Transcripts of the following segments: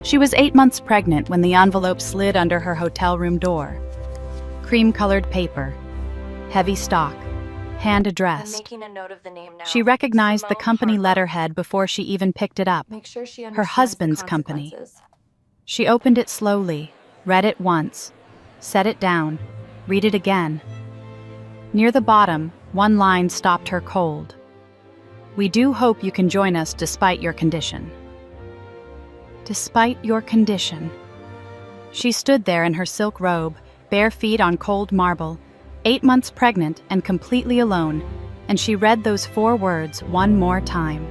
She was 8 months pregnant when the envelope slid under her hotel room door. Cream-colored paper, heavy stock, hand-addressed. Making a note of the name now. She recognized the Simone company Hartwell. letterhead before she even picked it up. Make sure she Her understands husband's the company. consequences. She opened it slowly, read it once, set it down, read it again. Near the bottom, one line stopped her cold. "We do hope you can join us despite your condition." Despite your condition. She stood there in her silk robe, bare feet on cold marble, 8 months pregnant and completely alone, and she read those 4 words one more time.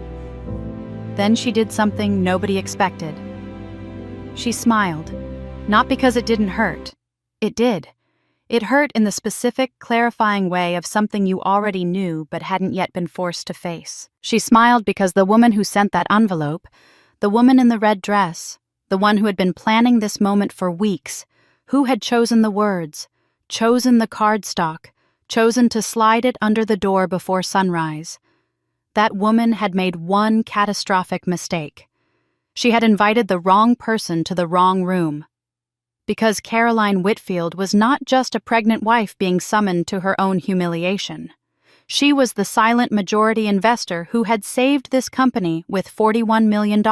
Then she did something nobody expected. She smiled, not because it didn't hurt. It did. It hurt in the specific, clarifying way of something you already knew but hadn't yet been forced to face. She smiled because the woman who sent that envelope, the woman in the red dress, the one who had been planning this moment for weeks, who had chosen the words, chosen the cardstock, chosen to slide it under the door before sunrise. That woman had made one catastrophic mistake. She had invited the wrong person to the wrong room. Because Caroline Whitfield was not just a pregnant wife being summoned to her own humiliation. She was the silent majority investor who had saved this company with $41 million.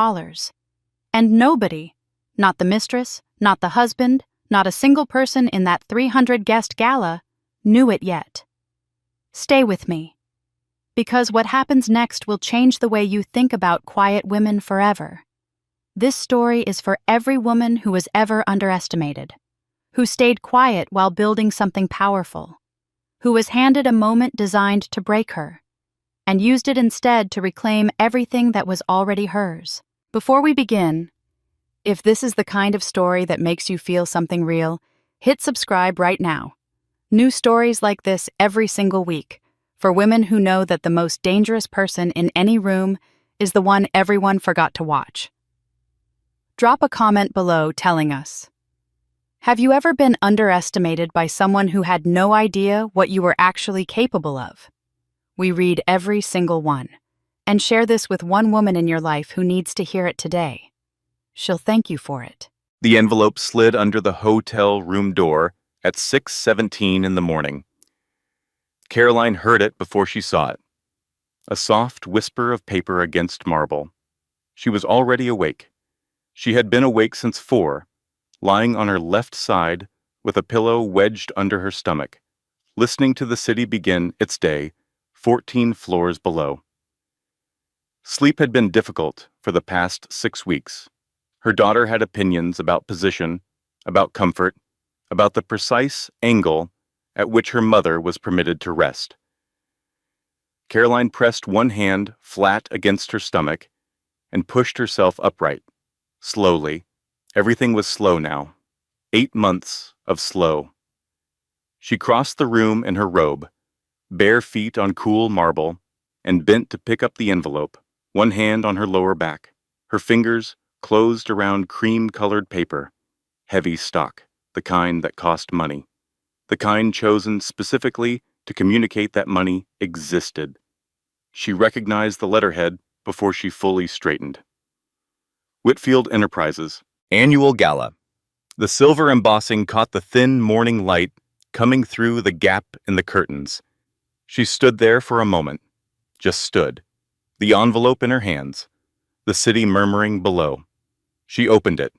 And nobody, not the mistress, not the husband, not a single person in that 300-guest gala, knew it yet. Stay with me. Because what happens next will change the way you think about quiet women forever. This story is for every woman who was ever underestimated, who stayed quiet while building something powerful, who was handed a moment designed to break her, and used it instead to reclaim everything that was already hers. Before we begin, if this is the kind of story that makes you feel something real, hit subscribe right now. New stories like this every single week, for women who know that the most dangerous person in any room is the one everyone forgot to watch. Drop a comment below telling us, have you ever been underestimated by someone who had no idea what you were actually capable of? We read every single one, and share this with one woman in your life who needs to hear it today. She'll thank you for it. The envelope slid under the hotel room door at 6:17 in the morning. Caroline heard it before she saw it. A soft whisper of paper against marble. She was already awake. She had been awake since 4, lying on her left side with a pillow wedged under her stomach, listening to the city begin its day 14 floors below. Sleep had been difficult for the past 6 weeks. Her daughter had opinions about position, about comfort, about the precise angle at which her mother was permitted to rest. Caroline pressed one hand flat against her stomach and pushed herself upright. Slowly. Everything was slow now. 8 months of slow. She crossed the room in her robe, bare feet on cool marble, and bent to pick up the envelope, one hand on her lower back, her fingers closed around cream-colored paper, heavy stock, the kind that cost money, the kind chosen specifically to communicate that money existed. She recognized the letterhead before she fully straightened. Whitfield Enterprises, Annual Gala. The silver embossing caught the thin morning light coming through the gap in the curtains. She stood there for a moment, just stood, the envelope in her hands, the city murmuring below. She opened it.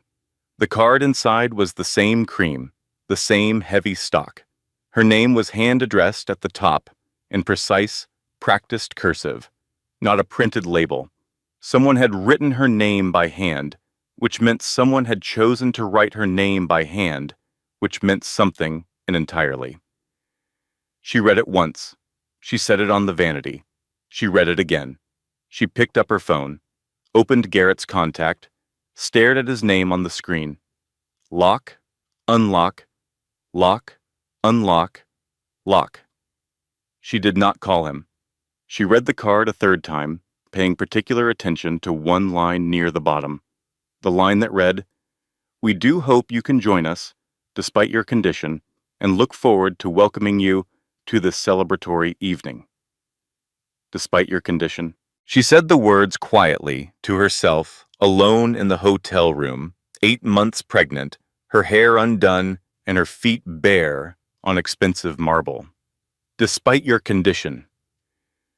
The card inside was the same cream, the same heavy stock. Her name was hand-addressed at the top, in precise, practiced cursive, not a printed label. Someone had written her name by hand, which meant someone had chosen to write her name by hand, which meant something entirely. She read it once. She set it on the vanity. She read it again. She picked up her phone, opened Garrett's contact, stared at his name on the screen. Lock, unlock, lock, unlock, lock. She did not call him. She read the card a third time, paying particular attention to one line near the bottom. The line that read, "We do hope you can join us, despite your condition, and look forward to welcoming you to this celebratory evening." Despite your condition. She said the words quietly to herself, alone in the hotel room, 8 months pregnant, her hair undone, and her feet bare on expensive marble. Despite your condition.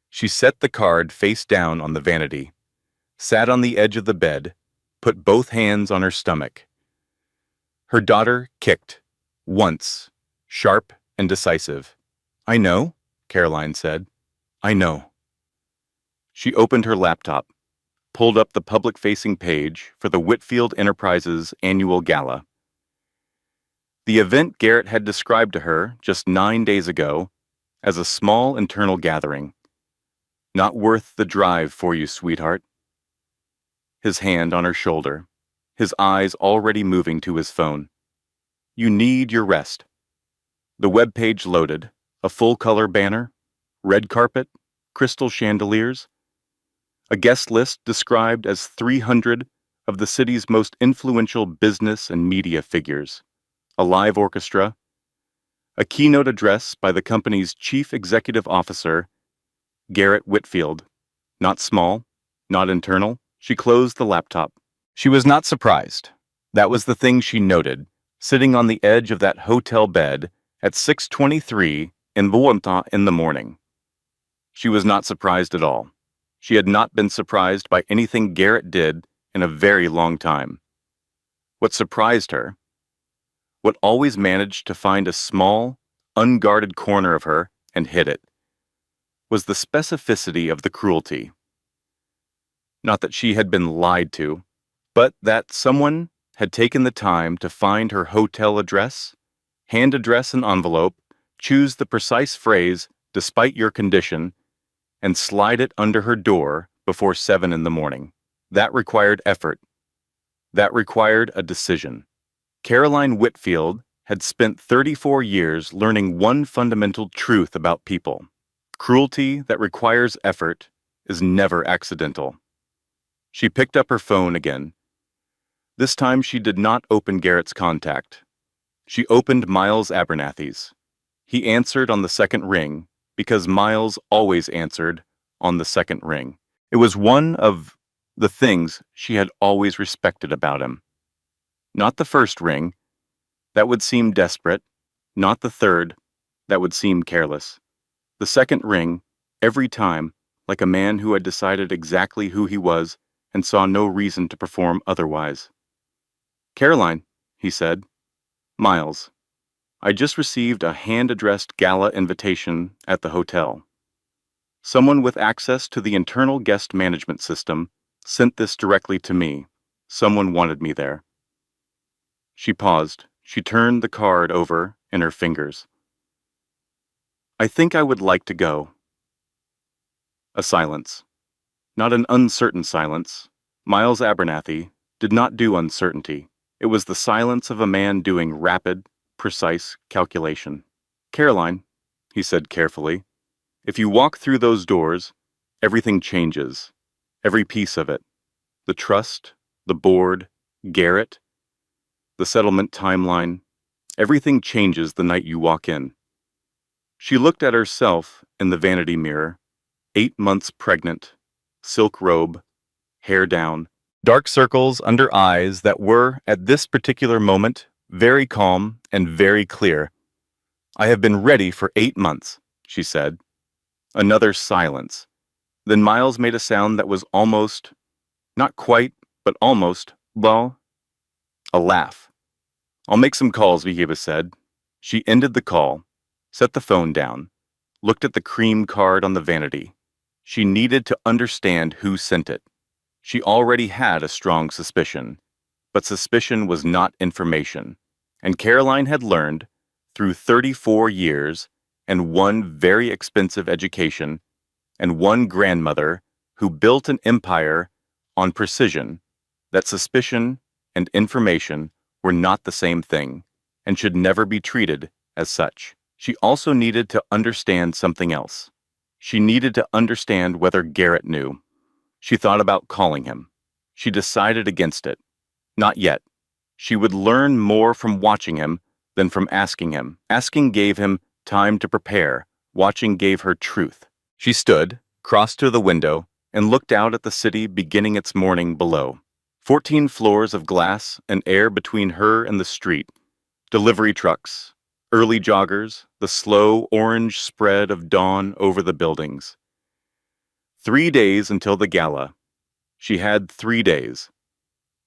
She set the card face down on the vanity, sat on the edge of the bed, put both hands on her stomach. Her daughter kicked, once, sharp and decisive. "I know," Caroline said. "I know." She opened her laptop, pulled up the public-facing page for the Whitfield Enterprises annual gala. The event Garrett had described to her just 9 days ago as a small internal gathering. "Not worth the drive for you, sweetheart." His hand on her shoulder, his eyes already moving to his phone. "You need your rest." The webpage loaded, a full-color banner, red carpet, crystal chandeliers, a guest list described as 300 of the city's most influential business and media figures, a live orchestra, a keynote address by the company's chief executive officer, Garrett Whitfield. Not small, not internal. She closed the laptop. She was not surprised. That was the thing she noted, sitting on the edge of that hotel bed at 6:23 in the morning. She was not surprised at all. She had not been surprised by anything Garrett did in a very long time. What surprised her, what always managed to find a small, unguarded corner of her and hit it, was the specificity of the cruelty. Not that she had been lied to, but that someone had taken the time to find her hotel address, hand address an envelope, choose the precise phrase, "despite your condition," and slide it under her door before 7 in the morning. That required effort. That required a decision. Caroline Whitfield had spent 34 years learning one fundamental truth about people. Cruelty that requires effort is never accidental. She picked up her phone again. This time she did not open Garrett's contact. She opened Miles Abernathy's. He answered on the second ring, because Miles always answered on the second ring. It was one of the things she had always respected about him. Not the first ring, that would seem desperate. Not the third, that would seem careless. The second ring, every time, like a man who had decided exactly who he was and saw no reason to perform otherwise. "Caroline," he said. "Miles, I just received a hand-addressed gala invitation at the hotel. Someone with access to the internal guest management system sent this directly to me. Someone wanted me there." She paused. She turned the card over in her fingers. "I think I would like to go." A silence. Not an uncertain silence. Miles Abernathy did not do uncertainty. It was the silence of a man doing rapid, precise calculation. "Caroline," he said carefully, "if you walk through those doors, everything changes. Every piece of it. The trust, the board, Garrett, the settlement timeline. Everything changes the night you walk in." She looked at herself in the vanity mirror, 8 months pregnant, silk robe, hair down, dark circles under eyes that were, at this particular moment, very calm and very clear. "I have been ready for 8 months, she said. Another silence. Then Miles made a sound that was almost, not quite, but almost, well, a laugh. "I'll make some calls," Vihiba said. She ended the call, set the phone down, looked at the cream card on the vanity. She needed to understand who sent it. She already had a strong suspicion, but suspicion was not information, and Caroline had learned, through 34 years and one very expensive education and one grandmother who built an empire on precision, that suspicion and information were not the same thing and should never be treated as such. She also needed to understand something else. She needed to understand whether Garrett knew. She thought about calling him. She decided against it. Not yet. She would learn more from watching him than from asking him. Asking gave him time to prepare. Watching gave her truth. She stood, crossed to the window, and looked out at the city beginning its morning below. 14 floors of glass and air between her and the street, delivery trucks, early joggers, the slow orange spread of dawn over the buildings. 3 days until the gala. She had 3 days.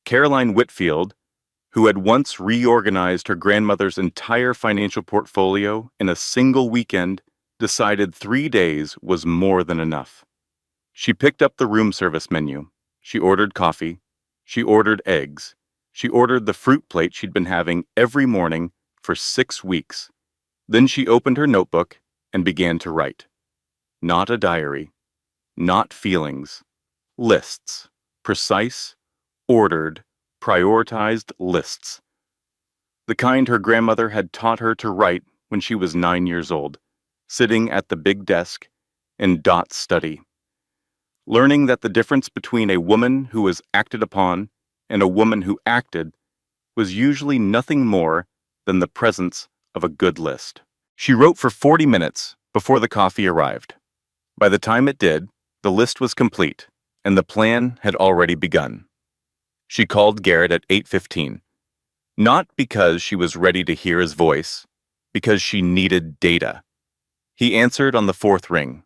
Caroline Whitfield, who had once reorganized her grandmother's entire financial portfolio in a single weekend, decided 3 days was more than enough. She picked up the room service menu. She ordered coffee. She ordered eggs. She ordered the fruit plate she'd been having every morning for 6 weeks. Then she opened her notebook and began to write. Not a diary. Not feelings. Lists. Precise, ordered, prioritized lists. The kind her grandmother had taught her to write when she was 9 years old, sitting at the big desk in Dot's study. Learning that the difference between a woman who was acted upon and a woman who acted was usually nothing more than the presence of a good list. She wrote for 40 minutes before the coffee arrived. By the time it did, the list was complete, and the plan had already begun. She called Garrett at 8:15, not because she was ready to hear his voice, because she needed data. He answered on the 4th ring.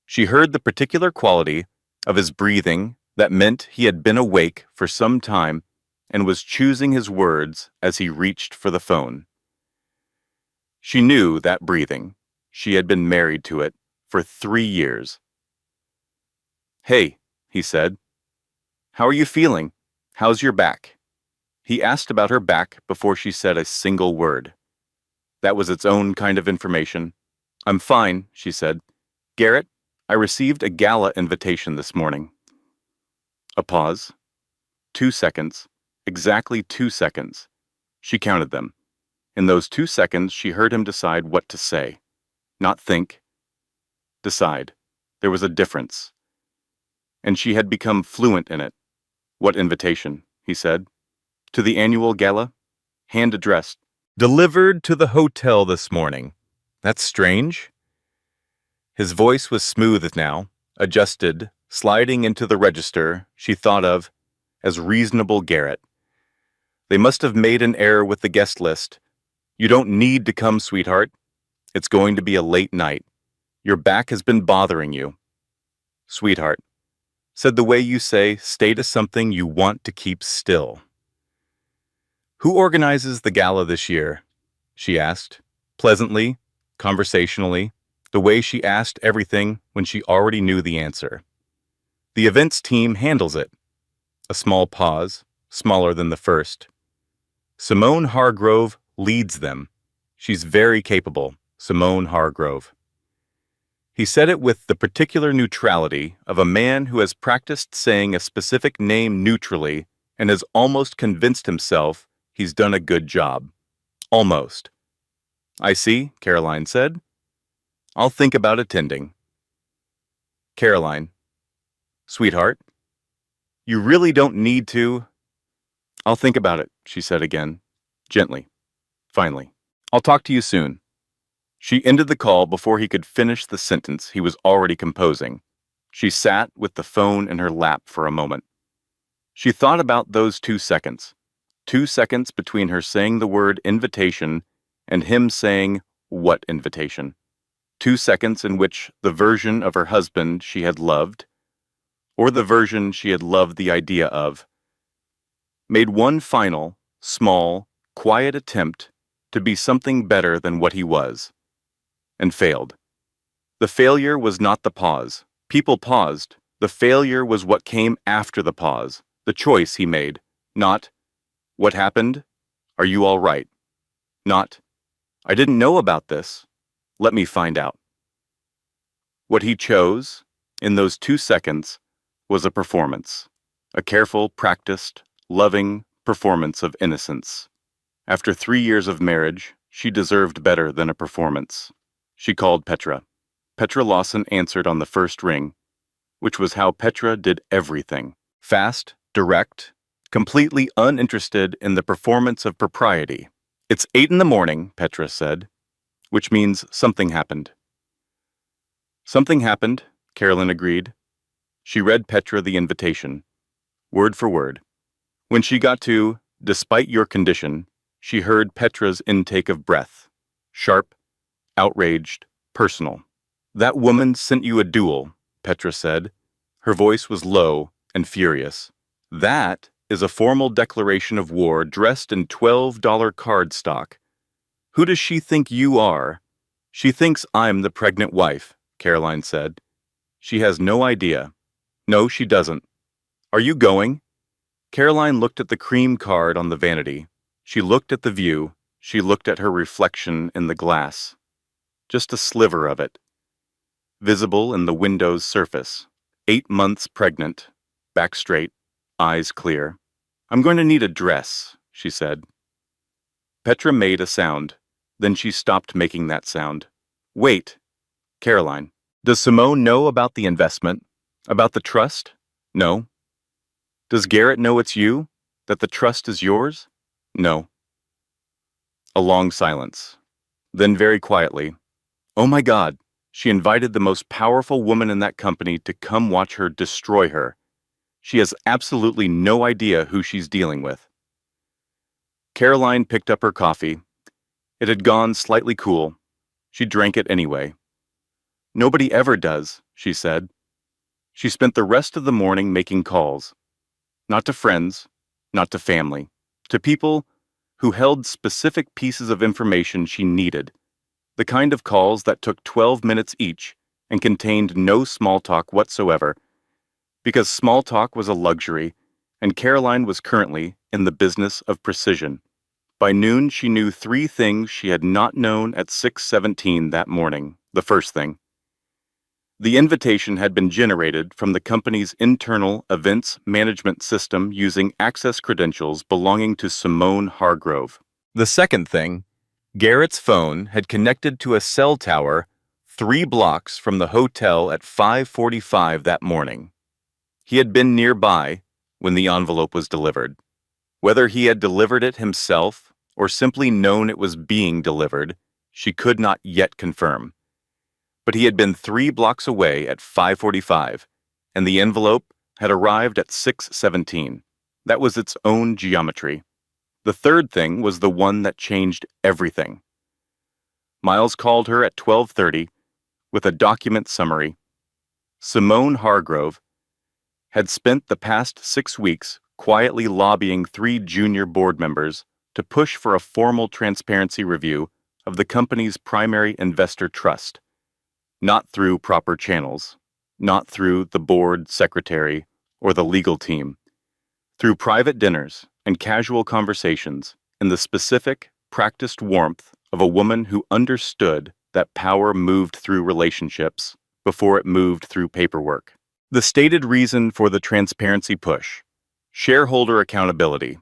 She heard the particular quality of his breathing that meant he had been awake for some time and was choosing his words as he reached for the phone. She knew that breathing. She had been married to it for 3 years. "Hey," he said. "How are you feeling? How's your back?" He asked about her back before she said a single word. That was its own kind of information. "I'm fine," she said. "Garrett, I received a gala invitation this morning." A pause. 2 seconds. Exactly 2 seconds. She counted them. In those 2 seconds, she heard him decide what to say. Not think. Decide. There was a difference. And she had become fluent in it. "What invitation?" he said. "To the annual gala? Hand addressed. Delivered to the hotel this morning. That's strange." His voice was smooth now, adjusted, sliding into the register she thought of as reasonable Garrett. "They must have made an error with the guest list. You don't need to come, sweetheart. It's going to be a late night. Your back has been bothering you." "Sweetheart," said the way you say stay to something you want to keep still. "Who organizes the gala this year?" she asked, pleasantly, conversationally, the way she asked everything when she already knew the answer. "The events team handles it." A small pause, smaller than the first. "Simone Hargrove leads them. She's very capable, Simone Hargrove." He said it with the particular neutrality of a man who has practiced saying a specific name neutrally and has almost convinced himself he's done a good job. Almost. "I see," Caroline said. "I'll think about attending." Caroline. "Sweetheart, you really don't need to." "I'll think about it," she said again, gently, finally. "I'll talk to you soon." She ended the call before he could finish the sentence he was already composing. She sat with the phone in her lap for a moment. She thought about those 2 seconds. 2 seconds between her saying the word invitation and him saying what invitation. 2 seconds in which the version of her husband she had loved, or the version she had loved the idea of, made one final, small, quiet attempt to be something better than what he was, and failed. The failure was not the pause. People paused. The failure was what came after the pause, the choice he made, not, "What happened? Are you all right?" Not, "I didn't know about this. Let me find out." What he chose, in those 2 seconds, was a performance, a careful, practiced, loving performance of innocence. After 3 years of marriage, she deserved better than a performance. She called Petra. Petra Lawson answered on the first ring, which was how Petra did everything. Fast, direct, completely uninterested in the performance of propriety. "It's 8 in the morning," Petra said, which means something happened. "Something happened," Carolyn agreed. She read Petra the invitation, word for word. When she got to, despite your condition, she heard Petra's intake of breath. Sharp, outraged, personal. That woman sent you a duel, Petra said. Her voice was low and furious. That is a formal declaration of war dressed in $12 card stock. Who does she think you are? She thinks I'm the pregnant wife, Caroline said. She has no idea. No, she doesn't. Are you going? Caroline looked at the cream card on the vanity. She looked at the view. She looked at her reflection in the glass. Just a sliver of it. Visible in the window's surface. 8 months pregnant. Back straight. Eyes clear. I'm going to need a dress, she said. Petra made a sound. Then she stopped making that sound. Wait. Caroline. Does Simone know about the investment? About the trust? No. Does Garrett know it's you? That the trust is yours? No. A long silence. Then very quietly, oh my God, she invited the most powerful woman in that company to come watch her destroy her. She has absolutely no idea who she's dealing with. Caroline picked up her coffee. It had gone slightly cool. She drank it anyway. Nobody ever does, she said. She spent the rest of the morning making calls. Not to friends, not to family, to people who held specific pieces of information she needed, the kind of calls that took 12 minutes each and contained no small talk whatsoever, because small talk was a luxury, and Caroline was currently in the business of precision. By noon, she knew 3 things she had not known at 6:17 that morning. The first thing. The invitation had been generated from the company's internal events management system using access credentials belonging to Simone Hargrove. The second thing, Garrett's phone had connected to a cell tower 3 blocks from the hotel at 5:45 that morning. He had been nearby when the envelope was delivered. Whether he had delivered it himself or simply known it was being delivered, she could not yet confirm. But he had been 3 blocks away at 5:45, and the envelope had arrived at 6:17. That was its own geometry. The third thing was the one that changed everything. Miles called her at 12:30 with a document summary. Simone Hargrove had spent the past 6 weeks quietly lobbying 3 junior board members to push for a formal transparency review of the company's primary investor trust. Not through proper channels, not through the board secretary or the legal team, through private dinners and casual conversations in the specific, practiced warmth of a woman who understood that power moved through relationships before it moved through paperwork. The stated reason for the transparency push: shareholder accountability.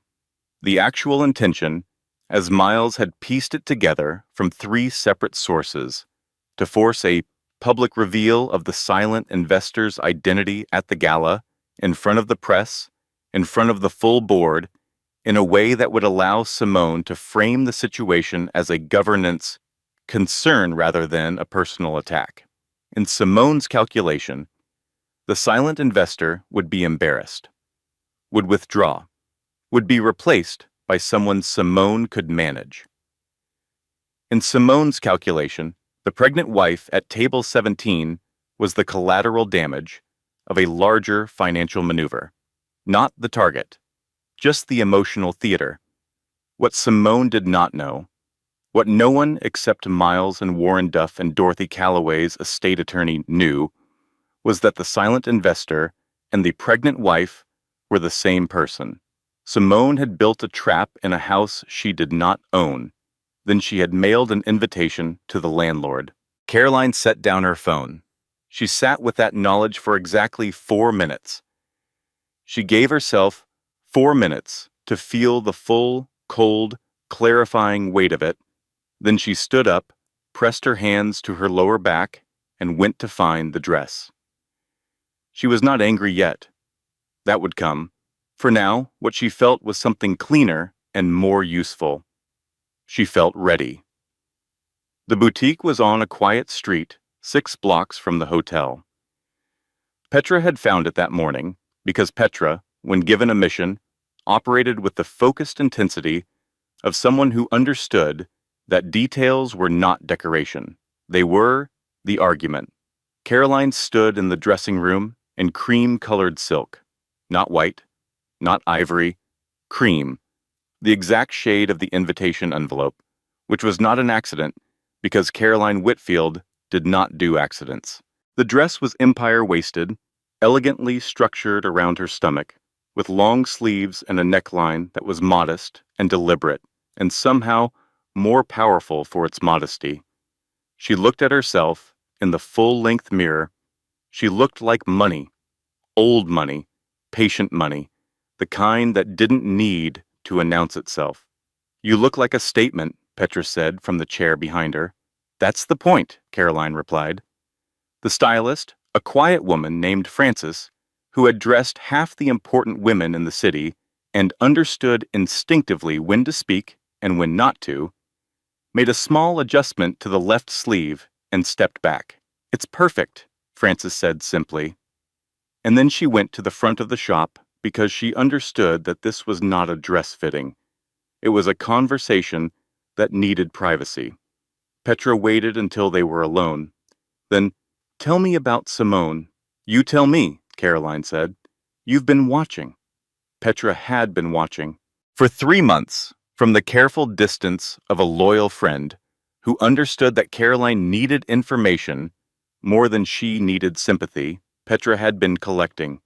The actual intention, as Miles had pieced it together from 3 separate sources, to force a public reveal of the silent investor's identity at the gala, in front of the press, in front of the full board, in a way that would allow Simone to frame the situation as a governance concern rather than a personal attack. In Simone's calculation, the silent investor would be embarrassed, would withdraw, would be replaced by someone Simone could manage. In Simone's calculation, the pregnant wife at table 17 was the collateral damage of a larger financial maneuver, not the target, just the emotional theater. What Simone did not know, what no one except Miles and Warren Duff and Dorothy Calloway's estate attorney knew, was that the silent investor and the pregnant wife were the same person. Simone had built a trap in a house she did not own. Then she had mailed an invitation to the landlord. Caroline set down her phone. She sat with that knowledge for exactly 4 minutes. She gave herself 4 minutes to feel the full, cold, clarifying weight of it. Then she stood up, pressed her hands to her lower back, and went to find the dress. She was not angry yet. That would come. For now, what she felt was something cleaner and more useful. She felt ready. The boutique was on a quiet street, 6 blocks from the hotel. Petra had found it that morning because Petra, when given a mission, operated with the focused intensity of someone who understood that details were not decoration. They were the argument. Caroline stood in the dressing room in cream-colored silk. Not white, not ivory, cream, the exact shade of the invitation envelope, which was not an accident because Caroline Whitfield did not do accidents. The dress was empire-waisted, elegantly structured around her stomach, with long sleeves and a neckline that was modest and deliberate, and somehow more powerful for its modesty. She looked at herself in the full-length mirror. She looked like money, old money, patient money, the kind that didn't need to announce itself. "You look like a statement," Petra said from the chair behind her. "That's the point," Caroline replied. The stylist, a quiet woman named Frances, who had dressed half the important women in the city and understood instinctively when to speak and when not to, made a small adjustment to the left sleeve and stepped back. "It's perfect," Frances said simply. And then she went to the front of the shop because she understood that this was not a dress fitting. It was a conversation that needed privacy. Petra waited until they were alone. Then, "Tell me about Simone." "You tell me," Caroline said. "You've been watching." Petra had been watching. For 3 months, from the careful distance of a loyal friend who understood that Caroline needed information more than she needed sympathy, Petra had been collecting.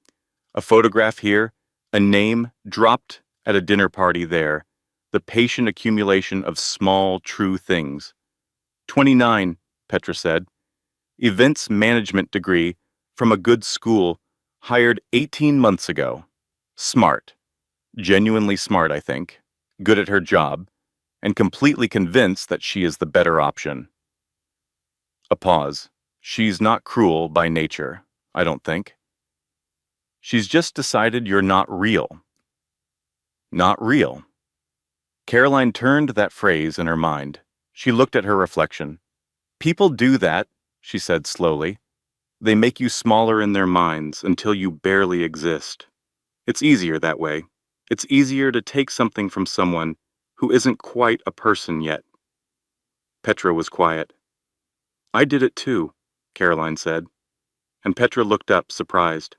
A photograph here, a name dropped at a dinner party there, the patient accumulation of small, true things. 29, Petra said. Events management degree from a good school, hired 18 months ago. Smart. Genuinely smart, I think. Good at her job, and completely convinced that she is the better option. A pause. She's not cruel by nature, I don't think. She's just decided you're not real. Not real. Caroline turned that phrase in her mind. She looked at her reflection. People do that, she said slowly. They make you smaller in their minds until you barely exist. It's easier that way. It's easier to take something from someone who isn't quite a person yet. Petra was quiet. I did it too, Caroline said, and Petra looked up, surprised.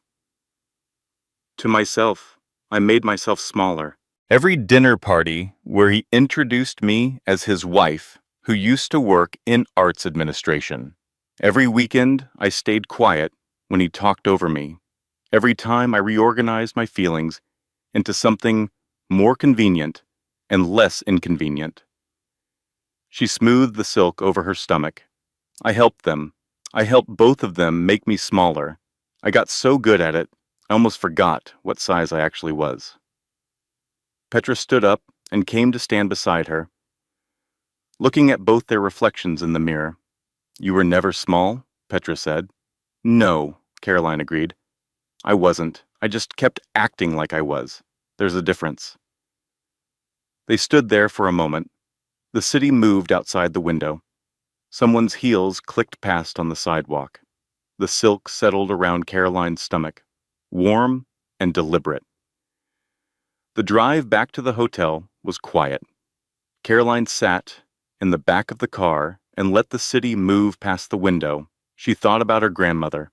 To myself, I made myself smaller. Every dinner party where he introduced me as his wife, who used to work in arts administration. Every weekend, I stayed quiet when he talked over me. Every time I reorganized my feelings into something more convenient and less inconvenient. She smoothed the silk over her stomach. I helped them. I helped both of them make me smaller. I got so good at it, I almost forgot what size I actually was. Petra stood up and came to stand beside her, looking at both their reflections in the mirror. You were never small, Petra said. No, Caroline agreed. I wasn't. I just kept acting like I was. There's a difference. They stood there for a moment. The city moved outside the window. Someone's heels clicked past on the sidewalk. The silk settled around Caroline's stomach, warm and deliberate. The drive back to the hotel was quiet. Caroline sat in the back of the car and let the city move past the window. She thought about her grandmother.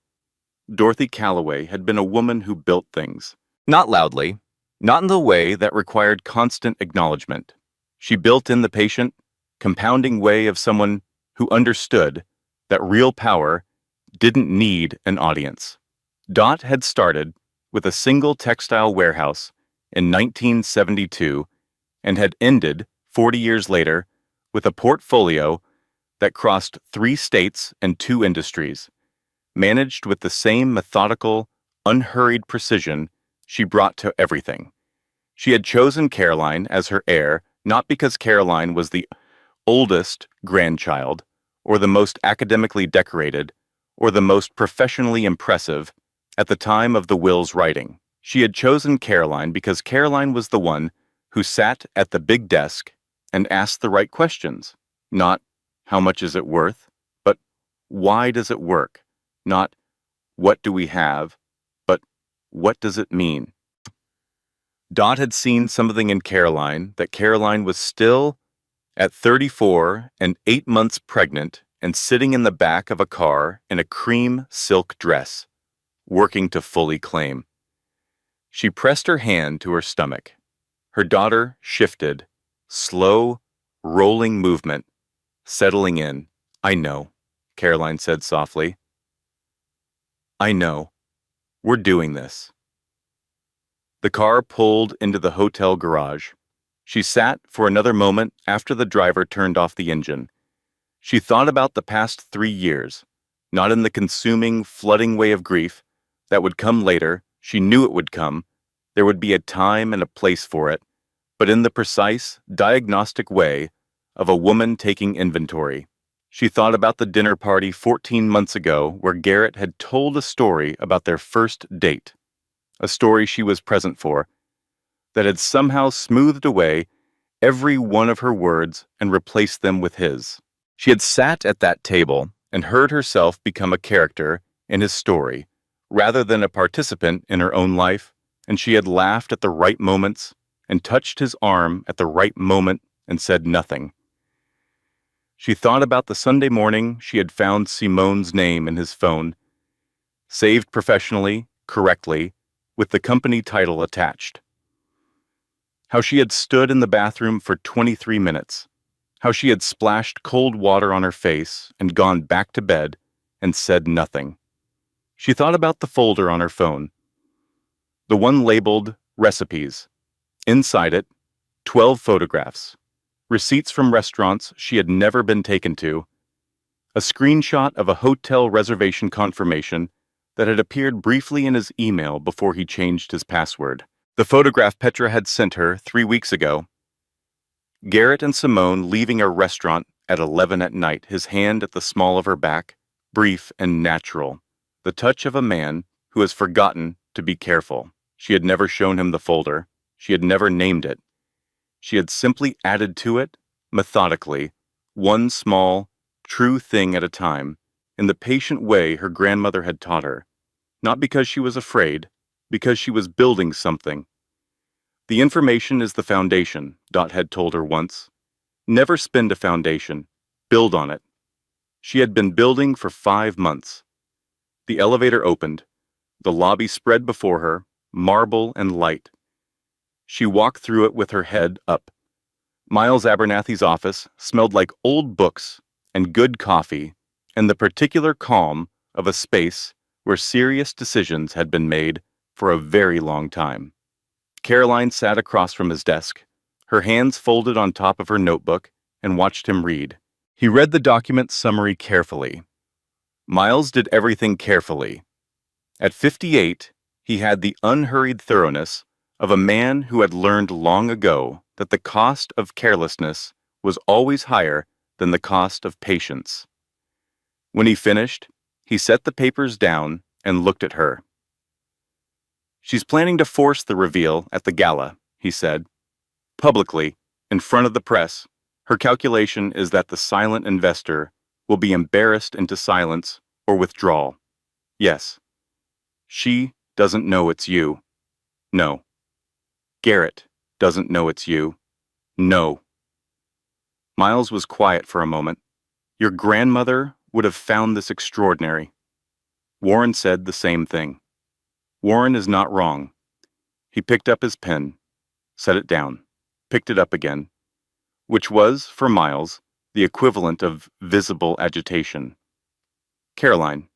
Dorothy Calloway had been a woman who built things. Not loudly, not in the way that required constant acknowledgement. She built in the patient, compounding way of someone who understood that real power didn't need an audience. Dot had started with a single textile warehouse in 1972 and had ended 40 years later with a portfolio that crossed 3 states and 2 industries, managed with the same methodical, unhurried precision she brought to everything. She had chosen Caroline as her heir not because Caroline was the oldest grandchild, or the most academically decorated, or the most professionally impressive at the time of the will's writing. She had chosen Caroline because Caroline was the one who sat at the big desk and asked the right questions. Not, how much is it worth? But, why does it work? Not, what do we have? But, what does it mean? Dot had seen something in Caroline that Caroline was still at 34 and 8 months pregnant and sitting in the back of a car in a cream silk dress, working to fully claim. She pressed her hand to her stomach. Her daughter shifted, slow, rolling movement, settling in. I know, Caroline said softly. I know. We're doing this. The car pulled into the hotel garage. She sat for another moment after the driver turned off the engine. She thought about the past 3 years, not in the consuming, flooding way of grief. That would come later. She knew it would come. There would be a time and a place for it, but in the precise, diagnostic way of a woman taking inventory. She thought about the dinner party 14 months ago where Garrett had told a story about their first date, a story she was present for, that had somehow smoothed away every one of her words and replaced them with his. She had sat at that table and heard herself become a character in his story, rather than a participant in her own life, and she had laughed at the right moments and touched his arm at the right moment and said nothing. She thought about the Sunday morning she had found Simone's name in his phone, saved professionally, correctly, with the company title attached. How she had stood in the bathroom for 23 minutes. How she had splashed cold water on her face and gone back to bed and said nothing. She thought about the folder on her phone, the one labeled Recipes. Inside it, 12 photographs, receipts from restaurants she had never been taken to, a screenshot of a hotel reservation confirmation that had appeared briefly in his email before he changed his password. The photograph Petra had sent her 3 weeks ago. Garrett and Simone leaving a restaurant at 11 at night, his hand at the small of her back, brief and natural, the touch of a man who has forgotten to be careful. She had never shown him the folder. She had never named it. She had simply added to it, methodically, one small, true thing at a time, in the patient way her grandmother had taught her, not because she was afraid, because she was building something. The information is the foundation, Dot had told her once. Never spend a foundation. Build on it. She had been building for 5 months. The elevator opened. The lobby spread before her, marble and light. She walked through it with her head up. Miles Abernathy's office smelled like old books and good coffee and the particular calm of a space where serious decisions had been made for a very long time. Caroline sat across from his desk, her hands folded on top of her notebook, and watched him read. He read the document summary carefully. Miles did everything carefully. At 58, he had the unhurried thoroughness of a man who had learned long ago that the cost of carelessness was always higher than the cost of patience. When he finished, he set the papers down and looked at her. She's planning to force the reveal at the gala, he said. Publicly, in front of the press, her calculation is that the silent investor will be embarrassed into silence or withdrawal. Yes. She doesn't know it's you. No. Garrett doesn't know it's you. No. Miles was quiet for a moment. Your grandmother would have found this extraordinary. Warren said the same thing. Warren is not wrong. He picked up his pen, set it down, picked it up again, which was, for Miles, the equivalent of visible agitation. Caroline,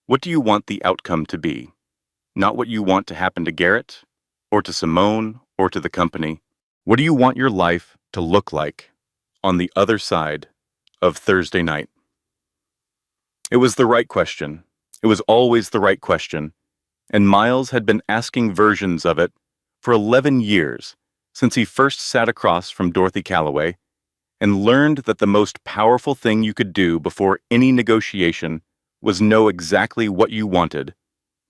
what do you want the outcome to be? Not what you want to happen to Garrett, or to Simone, or to the company. What do you want your life to look like on the other side of Thursday night? It was the right question. It was always the right question. And Miles had been asking versions of it for 11 years, since he first sat across from Dorothy Calloway and learned that the most powerful thing you could do before any negotiation was know exactly what you wanted,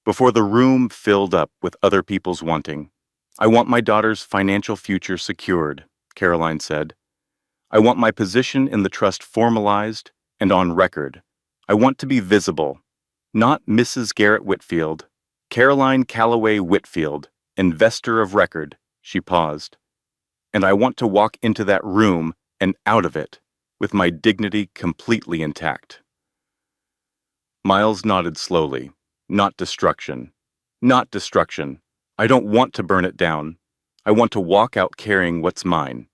before the room filled up with other people's wanting. I want my daughter's financial future secured, Caroline said. I want my position in the trust formalized and on record. I want to be visible, not Mrs. Garrett Whitfield, Caroline Calloway Whitfield, investor of record, She paused. And I want to walk into that room and out of it, with my dignity completely intact. Miles nodded slowly. Not destruction. Not destruction. I don't want to burn it down. I want to walk out carrying what's mine.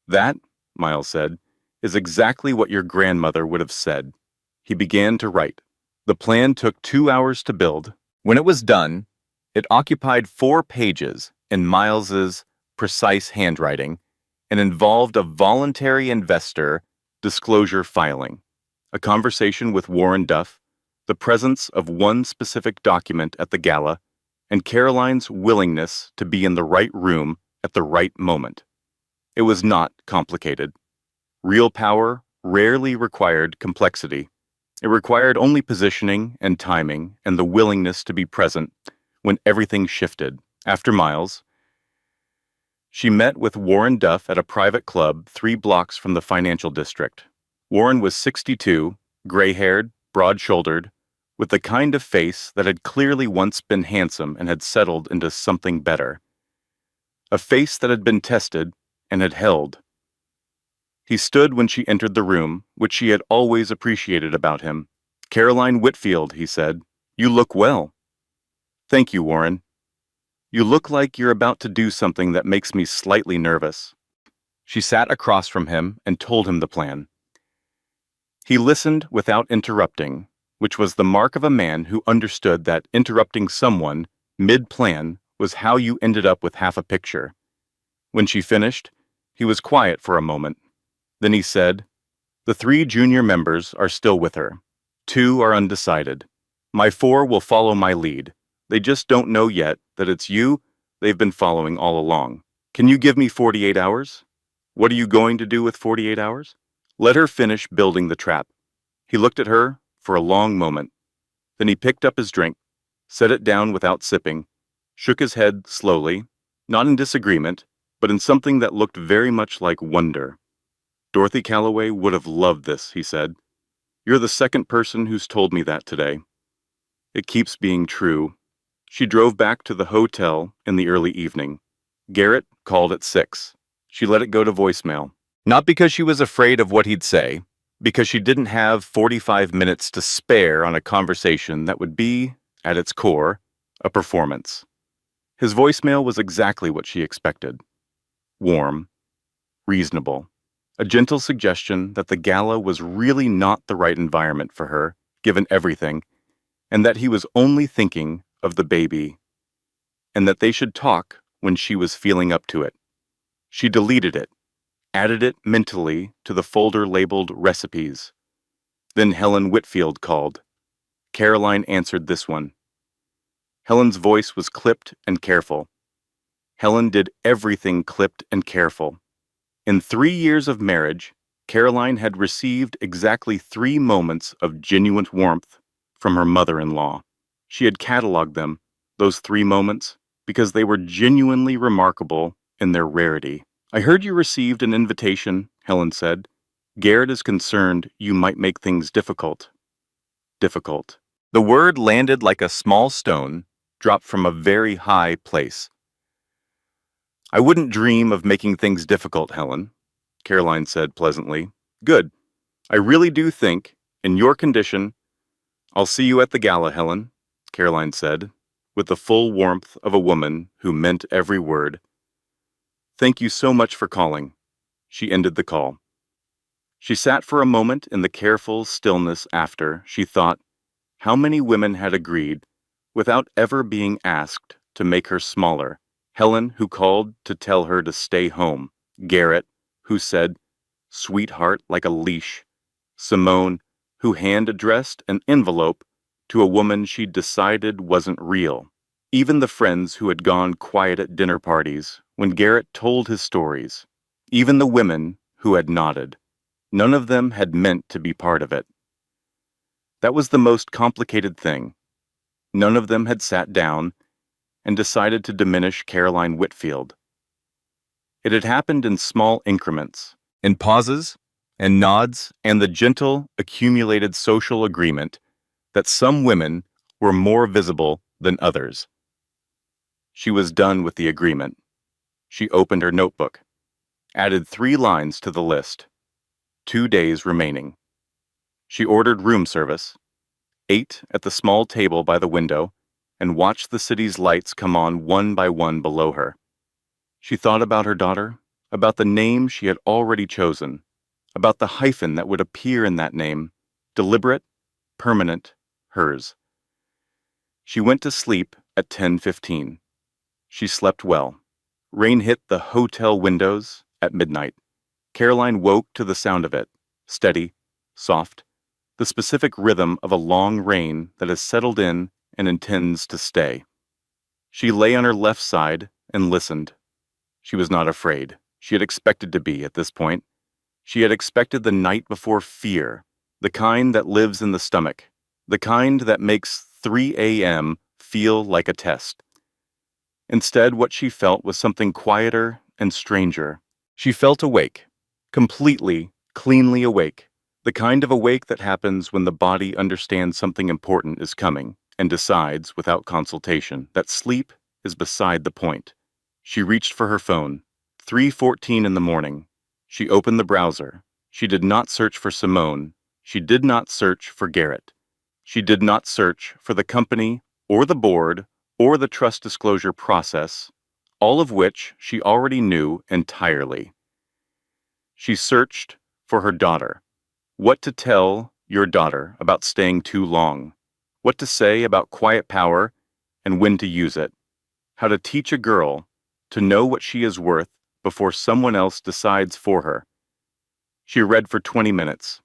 That, Miles said, is exactly what your grandmother would have said. He began to write. The plan took 2 hours to build. When it was done, it occupied 4 pages in Miles's precise handwriting and involved a voluntary investor disclosure filing, a conversation with Warren Duff, the presence of one specific document at the gala, and Caroline's willingness to be in the right room at the right moment. It was not complicated. Real power rarely required complexity. It required only positioning and timing and the willingness to be present when everything shifted. After Miles, she met with Warren Duff at a private club 3 blocks from the financial district. Warren was 62, gray-haired, broad-shouldered, with the kind of face that had clearly once been handsome and had settled into something better. A face that had been tested and had held. He stood when she entered the room, which she had always appreciated about him. "Caroline Whitfield," he said, "you look well." "Thank you, Warren. You look like you're about to do something that makes me slightly nervous." She sat across from him and told him the plan. He listened without interrupting, which was the mark of a man who understood that interrupting someone mid-plan was how you ended up with half a picture. When she finished, he was quiet for a moment. Then he said, "The 3 junior members are still with her. 2 are undecided. My 4 will follow my lead. They just don't know yet that it's you they've been following all along. Can you give me 48 hours? What are you going to do with 48 hours? Let her finish building the trap." He looked at her for a long moment. Then he picked up his drink, set it down without sipping, shook his head slowly, not in disagreement, but in something that looked very much like wonder. "Dorothy Calloway would have loved this," he said. "You're the second person who's told me that today. It keeps being true." She drove back to the hotel in the early evening. Garrett called at 6. She let it go to voicemail. Not because she was afraid of what he'd say, because she didn't have 45 minutes to spare on a conversation that would be, at its core, a performance. His voicemail was exactly what she expected. Warm, reasonable, a gentle suggestion that the gala was really not the right environment for her, given everything, and that he was only thinking of the baby, and that they should talk when she was feeling up to it. She deleted it, added it mentally to the folder labeled recipes. Then Helen Whitfield called. Caroline answered this one. Helen's voice was clipped and careful. Helen did everything clipped and careful. In 3 years of marriage, Caroline had received exactly 3 moments of genuine warmth from her mother-in-law. She had cataloged them, those 3 moments, because they were genuinely remarkable in their rarity. "I heard you received an invitation," Helen said. "Garrett is concerned you might make things difficult." Difficult. The word landed like a small stone, dropped from a very high place. "I wouldn't dream of making things difficult, Helen," Caroline said pleasantly. "Good. I really do think, in your condition—" "I'll see you at the gala, Helen," Caroline said, with the full warmth of a woman who meant every word. "Thank you so much for calling." She ended the call. She sat for a moment in the careful stillness after she thought how many women had agreed, without ever being asked, to make her smaller. Helen, who called to tell her to stay home. Garrett, who said, "Sweetheart," like a leash. Simone, who hand-addressed an envelope to a woman she'd decided wasn't real. Even the friends who had gone quiet at dinner parties when Garrett told his stories. Even the women who had nodded. None of them had meant to be part of it. That was the most complicated thing. None of them had sat down and decided to diminish Caroline Whitfield. It had happened in small increments, in pauses and nods and the gentle, accumulated social agreement that some women were more visible than others. She was done with the agreement. She opened her notebook, added 3 lines to the list. 2 days remaining. She ordered room service, ate at the small table by the window, and watched the city's lights come on one by one below her. She thought about her daughter, about the name she had already chosen, about the hyphen that would appear in that name, deliberate, permanent, hers. She went to sleep at 10:15. She slept well. Rain hit the hotel windows at midnight. Caroline woke to the sound of it, steady, soft, the specific rhythm of a long rain that has settled in and intends to stay. She lay on her left side and listened. She was not afraid. She had expected to be at this point. She had expected the night before fear, the kind that lives in the stomach, the kind that makes 3 a.m. feel like a test. Instead, what she felt was something quieter and stranger. She felt awake, completely, cleanly awake, the kind of awake that happens when the body understands something important is coming and decides, without consultation, that sleep is beside the point. She reached for her phone. 3:14 in the morning. She opened the browser. She did not search for Simone. She did not search for Garrett. She did not search for the company or the board or the trust disclosure process, all of which she already knew entirely. She searched for her daughter. What to tell your daughter about staying too long. What to say about quiet power and when to use it. How to teach a girl to know what she is worth before someone else decides for her. She read for 20 minutes.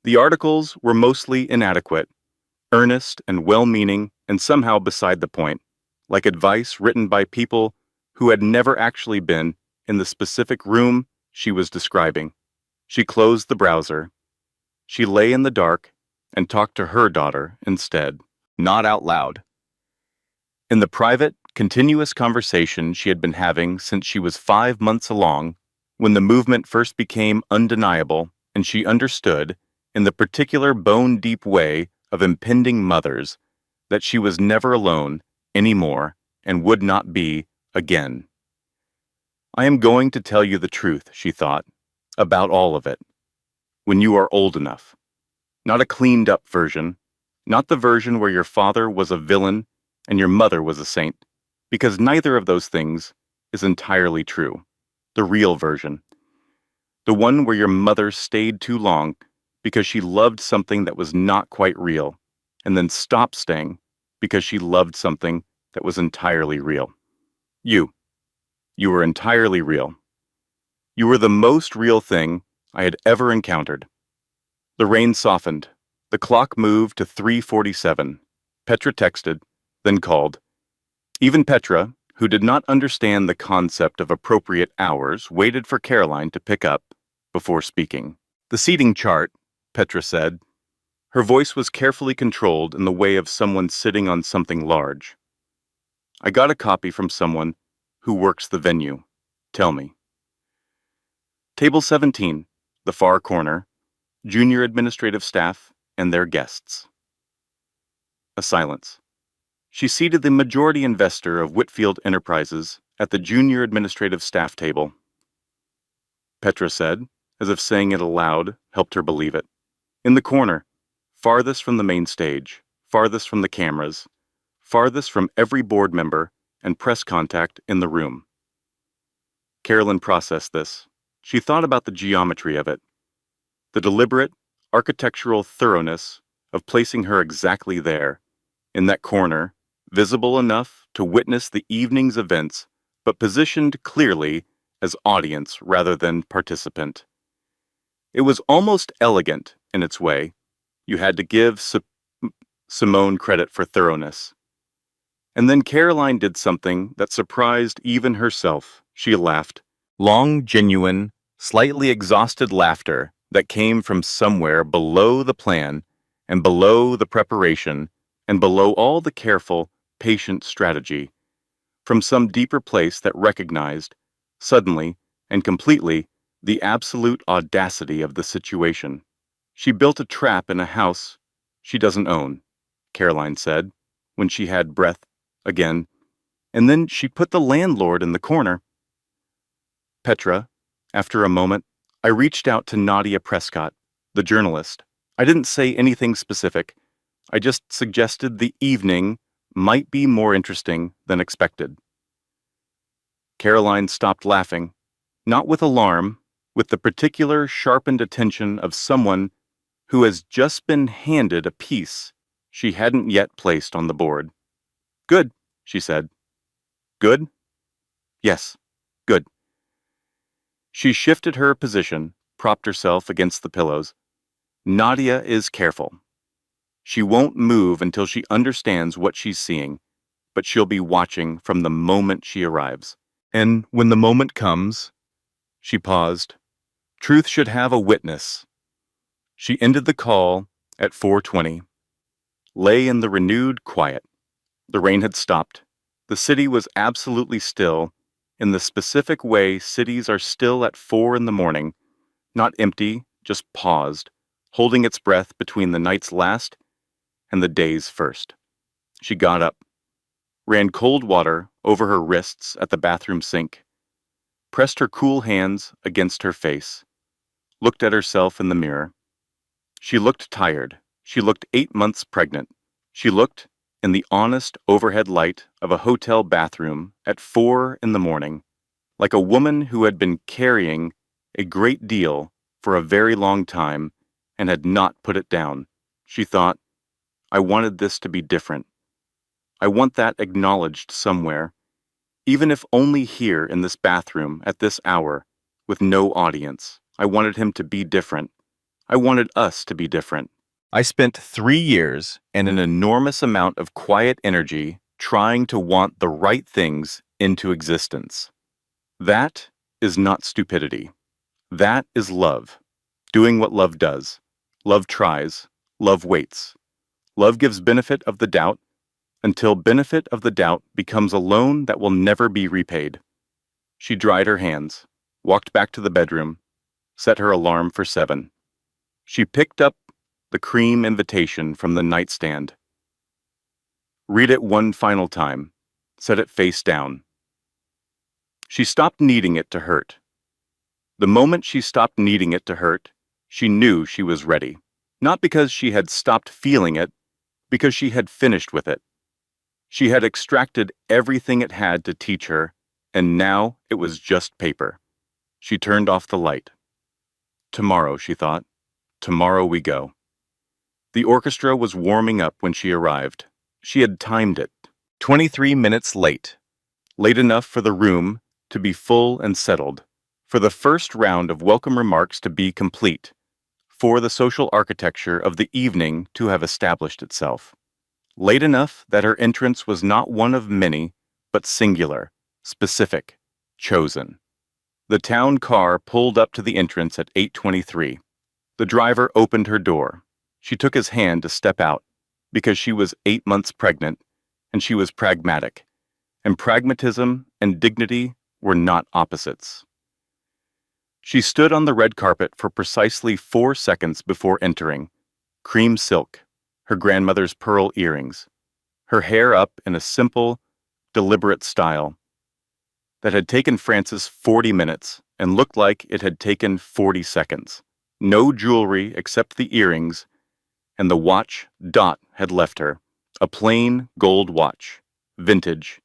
The articles were mostly inadequate, earnest and well-meaning and somehow beside the point, like advice written by people who had never actually been in the specific room she was describing. She closed the browser. She lay in the dark and talked to her daughter instead, not out loud. In the private, continuous conversation she had been having since she was 5 months along, when the movement first became undeniable and she understood, in the particular bone-deep way of impending mothers, that she was never alone anymore and would not be again. I am going to tell you the truth, she thought, about all of it. When you are old enough. Not a cleaned-up version, not the version where your father was a villain and your mother was a saint, because neither of those things is entirely true. The real version. The one where your mother stayed too long because she loved something that was not quite real, and then stopped staying because she loved something that was entirely real. You were entirely real. You were the most real thing I had ever encountered. The rain softened. The clock moved to 3:47. Petra texted, then called. Even Petra, who did not understand the concept of appropriate hours, waited for Caroline to pick up before speaking. The seating chart, Petra said. Her voice was carefully controlled in the way of someone sitting on something large. I got a copy from someone who works the venue. Tell me. Table 17, the far corner, junior administrative staff and their guests. A silence. She seated the majority investor of Whitfield Enterprises at the junior administrative staff table. Petra said, as if saying it aloud helped her believe it. In the corner, farthest from the main stage, farthest from the cameras, farthest from every board member and press contact in the room. Carolyn processed this. She thought about the geometry of it, the deliberate, architectural thoroughness of placing her exactly there, in that corner, visible enough to witness the evening's events, but positioned clearly as audience rather than participant. It was almost elegant in its way. You had to give Simone credit for thoroughness. And then Caroline did something that surprised even herself. She laughed. Long, genuine, slightly exhausted laughter that came from somewhere below the plan and below the preparation and below all the careful, patient strategy, from some deeper place that recognized, suddenly and completely, the absolute audacity of the situation. She built a trap in a house she doesn't own, Caroline said, when she had breath again, and then she put the landlord in the corner. Petra, after a moment, I reached out to Nadia Prescott, the journalist. I didn't say anything specific. I just suggested the evening might be more interesting than expected. Caroline stopped laughing, not with alarm, with the particular sharpened attention of someone who has just been handed a piece she hadn't yet placed on the board. "Good," she said. "Good?" "Yes, good." She shifted her position, propped herself against the pillows. Nadia is careful. She won't move until she understands what she's seeing, but she'll be watching from the moment she arrives. And when the moment comes, she paused. Truth should have a witness. She ended the call at 4:20. Lay in the renewed quiet. The rain had stopped. The city was absolutely still, in the specific way cities are still at 4 in the morning, not empty, just paused, holding its breath between the night's last and the day's first. She got up, ran cold water over her wrists at the bathroom sink, pressed her cool hands against her face, looked at herself in the mirror. She looked tired. She looked 8 months pregnant. She looked in the honest overhead light of a hotel bathroom at 4 in the morning, like a woman who had been carrying a great deal for a very long time and had not put it down. She thought, I wanted this to be different. I want that acknowledged somewhere, even if only here in this bathroom at this hour, with no audience. I wanted him to be different. I wanted us to be different. I spent 3 years and an enormous amount of quiet energy trying to want the right things into existence. That is not stupidity. That is love. Doing what love does. Love tries. Love waits. Love gives benefit of the doubt until benefit of the doubt becomes a loan that will never be repaid. She dried her hands, walked back to the bedroom, set her alarm for 7. She picked up the cream invitation from the nightstand. Read it one final time. Set it face down. She stopped needing it to hurt. The moment she stopped needing it to hurt, she knew she was ready. Not because she had stopped feeling it, because she had finished with it. She had extracted everything it had to teach her, and now it was just paper. She turned off the light. Tomorrow, she thought. Tomorrow we go. The orchestra was warming up when she arrived. She had timed it. 23 minutes late. Late enough for the room to be full and settled, for the first round of welcome remarks to be complete, for the social architecture of the evening to have established itself. Late enough that her entrance was not one of many, but singular, specific, chosen. The town car pulled up to the entrance at 8:23. The driver opened her door. She took his hand to step out, because she was 8 months pregnant, and she was pragmatic, and pragmatism and dignity were not opposites. She stood on the red carpet for precisely 4 seconds before entering. Cream silk, her grandmother's pearl earrings, her hair up in a simple, deliberate style that had taken Frances 40 minutes and looked like it had taken 40 seconds. No jewelry except the earrings, and the watch Dot had left her, a plain gold watch, vintage,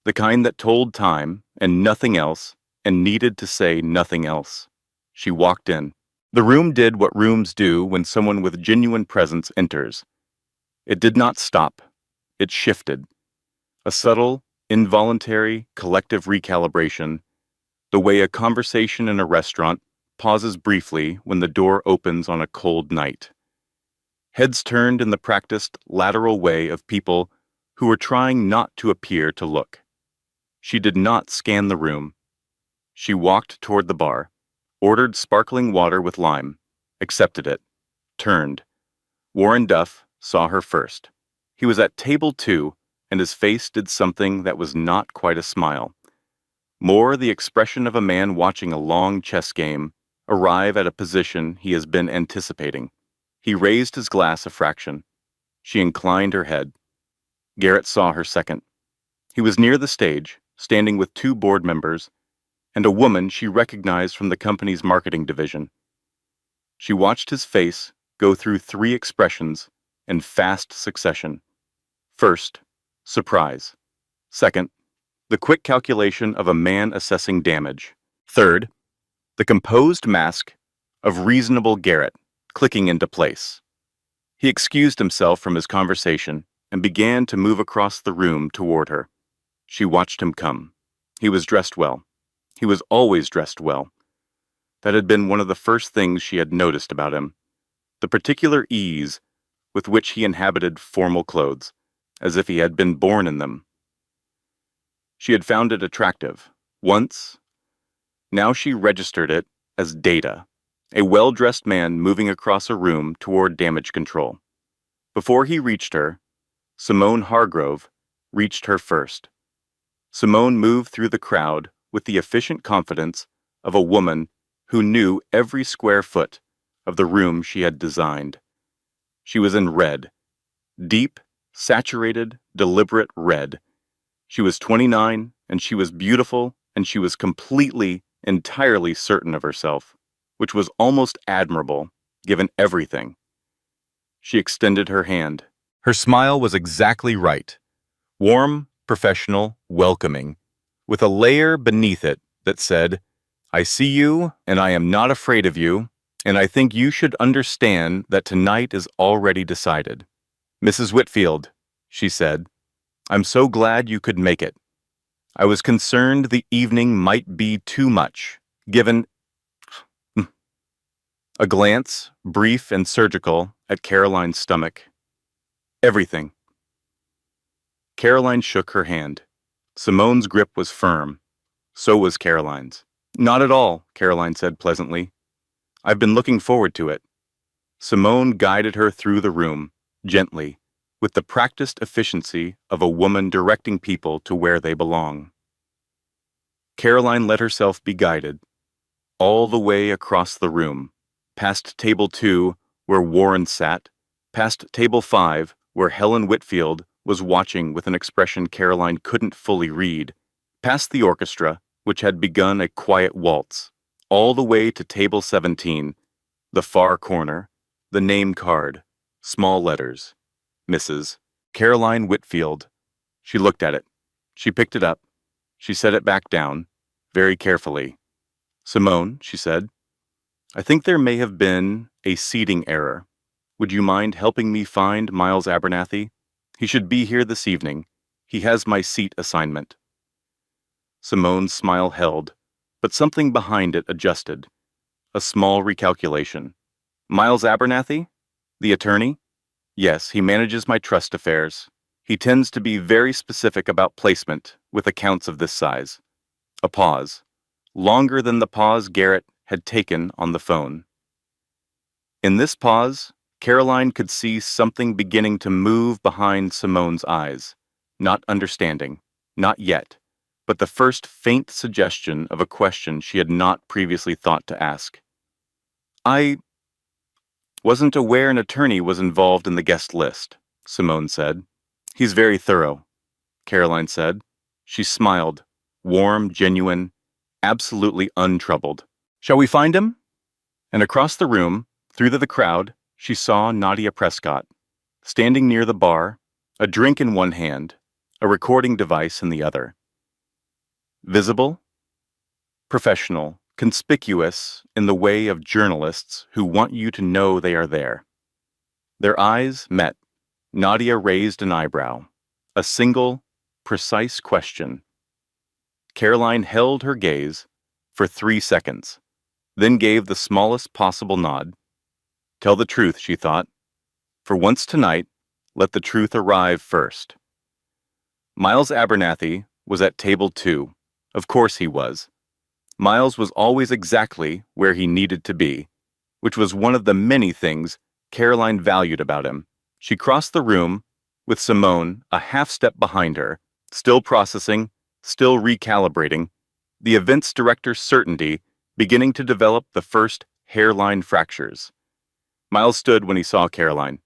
the kind that told time and nothing else and needed to say nothing else. She walked in. The room did what rooms do when someone with genuine presence enters. It did not stop. It shifted. A subtle, involuntary, collective recalibration, the way a conversation in a restaurant pauses briefly when the door opens on a cold night. Heads turned in the practiced, lateral way of people who were trying not to appear to look. She did not scan the room. She walked toward the bar, ordered sparkling water with lime, accepted it, turned. Warren Duff saw her first. He was at table 2, and his face did something that was not quite a smile. More the expression of a man watching a long chess game arrive at a position he has been anticipating. He raised his glass a fraction. She inclined her head. Garrett saw her second. He was near the stage, standing with 2 board members, and a woman she recognized from the company's marketing division. She watched his face go through three expressions in fast succession. First, surprise. Second, the quick calculation of a man assessing damage. Third, the composed mask of reasonable Garrett clicking into place. He excused himself from his conversation and began to move across the room toward her. She watched him come. He was dressed well. He was always dressed well. That had been one of the first things she had noticed about him. The particular ease with which he inhabited formal clothes, as if he had been born in them. She had found it attractive, once. Now she registered it as data, a well-dressed man moving across a room toward damage control. Before he reached her, Simone Hargrove reached her first. Simone moved through the crowd with the efficient confidence of a woman who knew every square foot of the room she had designed. She was in red, deep, saturated, deliberate red. She was 29, and she was beautiful, and she was completely, entirely certain of herself, which was almost admirable, given everything. She extended her hand. Her smile was exactly right. Warm, professional, welcoming, with a layer beneath it that said, "I see you, and I am not afraid of you, and I think you should understand that tonight is already decided." "Mrs. Whitfield," she said, "I'm so glad you could make it. I was concerned the evening might be too much, given—" A glance, brief and surgical, at Caroline's stomach. "Everything." Caroline shook her hand. Simone's grip was firm. So was Caroline's. "Not at all," Caroline said pleasantly. "I've been looking forward to it." Simone guided her through the room, gently, with the practiced efficiency of a woman directing people to where they belong. Caroline let herself be guided, all the way across the room, past table 2, where Warren sat, past table 5, where Helen Whitfield was watching with an expression Caroline couldn't fully read, past the orchestra, which had begun a quiet waltz, all the way to table 17, the far corner, the name card, small letters, Mrs. Caroline Whitfield. She looked at it. She picked it up. She set it back down, very carefully. "Simone," she said, "I think there may have been a seating error. Would you mind helping me find Miles Abernathy? He should be here this evening. He has my seat assignment." Simone's smile held, but something behind it adjusted. A small recalculation. "Miles Abernathy? The attorney? Yes, he manages my trust affairs. He tends to be very specific about placement with accounts of this size." A pause, longer than the pause Garrett had taken on the phone. In this pause, Caroline could see something beginning to move behind Simone's eyes. Not understanding, not yet, but the first faint suggestion of a question she had not previously thought to ask. "I wasn't aware an attorney was involved in the guest list," Simone said. "He's very thorough," Caroline said. She smiled, warm, genuine, absolutely untroubled. "Shall we find him?" And across the room, through the crowd, she saw Nadia Prescott, standing near the bar, a drink in one hand, a recording device in the other. Visible, professional, conspicuous in the way of journalists who want you to know they are there. Their eyes met. Nadia raised an eyebrow. A single, precise question. Caroline held her gaze for 3 seconds, then gave the smallest possible nod. Tell the truth, she thought. For once tonight, let the truth arrive first. Miles Abernathy was at table 2. Of course he was. Miles was always exactly where he needed to be, which was one of the many things Caroline valued about him. She crossed the room, with Simone a half step behind her, still processing, still recalibrating, the events director's certainty beginning to develop the first hairline fractures. Miles stood when he saw Caroline.